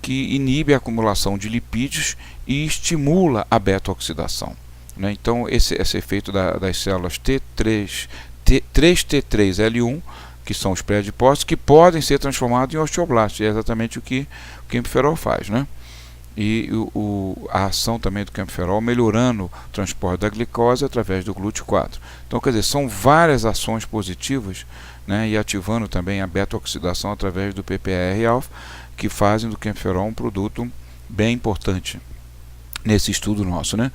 que inibe a acumulação de lipídios e estimula a beta-oxidação, né? Então esse efeito das células T3T3L1, que são os pré-adipócitos, que podem ser transformados em osteoblastos, é exatamente o que o Quemferol faz, né? E a ação também do Quemferol melhorando o transporte da glicose através do GLUT4. Então, quer dizer, são várias ações positivas, né? E ativando também a beta-oxidação através do PPAR-alfa, que fazem do Quemferol um produto bem importante nesse estudo nosso, né?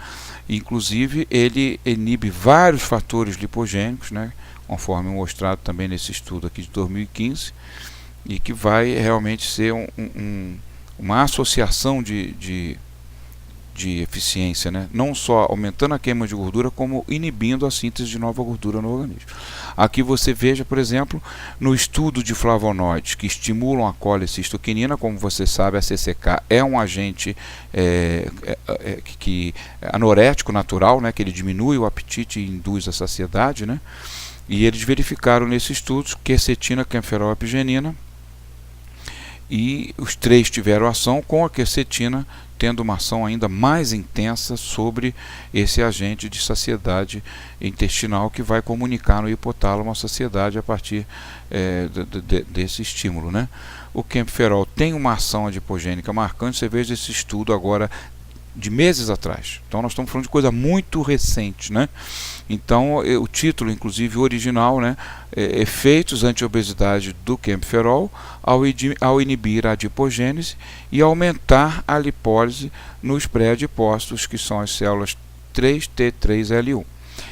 Inclusive, ele inibe vários fatores lipogênicos, né? Conforme mostrado também nesse estudo aqui de 2015, e que vai realmente ser uma associação de eficiência, né? Não só aumentando a queima de gordura, como inibindo a síntese de nova gordura no organismo. Aqui você veja, por exemplo, no estudo de flavonoides que estimulam a colecistoquinina. Como você sabe, a CCK é um agente anorético natural, né? Que ele diminui o apetite e induz a saciedade, né? E eles verificaram nesses estudos quercetina, Quemferol e apigenina, e os três tiveram ação, com a quercetina tendo uma ação ainda mais intensa sobre esse agente de saciedade intestinal, que vai comunicar no hipotálamo a saciedade a partir desse estímulo, né? O Quemferol tem uma ação adipogênica marcante. Você veja esse estudo agora de meses atrás. Então nós estamos falando de coisa muito recente, né? Então o título, inclusive original, né? Efeitos anti-obesidade do Quemferol ao inibir a adipogênese e aumentar a lipólise nos pré-adipócitos, que são as células 3T3L1.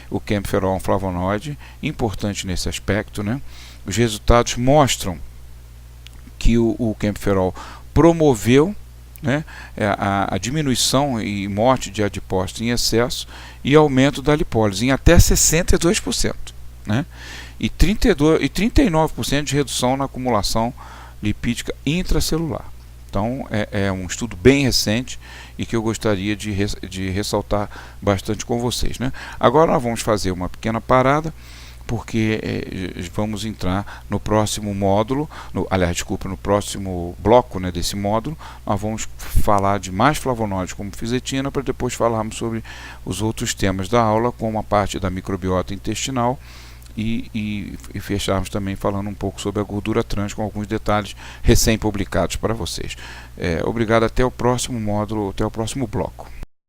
O Quemferol é um flavonoide importante nesse aspecto, né? Os resultados mostram que o Kemp-Ferrol promoveu, né, a diminuição e morte de adipócitos em excesso e aumento da lipólise em até 62%, né, e 39% de redução na acumulação lipídica intracelular. Então é um estudo bem recente e que eu gostaria de ressaltar bastante com vocês, né. Agora nós vamos fazer uma pequena parada, porque vamos entrar no próximo módulo, no próximo bloco, né, desse módulo. Nós vamos falar de mais flavonoides como fisetina, para depois falarmos sobre os outros temas da aula, como a parte da microbiota intestinal, e fecharmos também falando um pouco sobre a gordura trans, com alguns detalhes recém-publicados para vocês. Obrigado, até o próximo módulo, até o próximo bloco.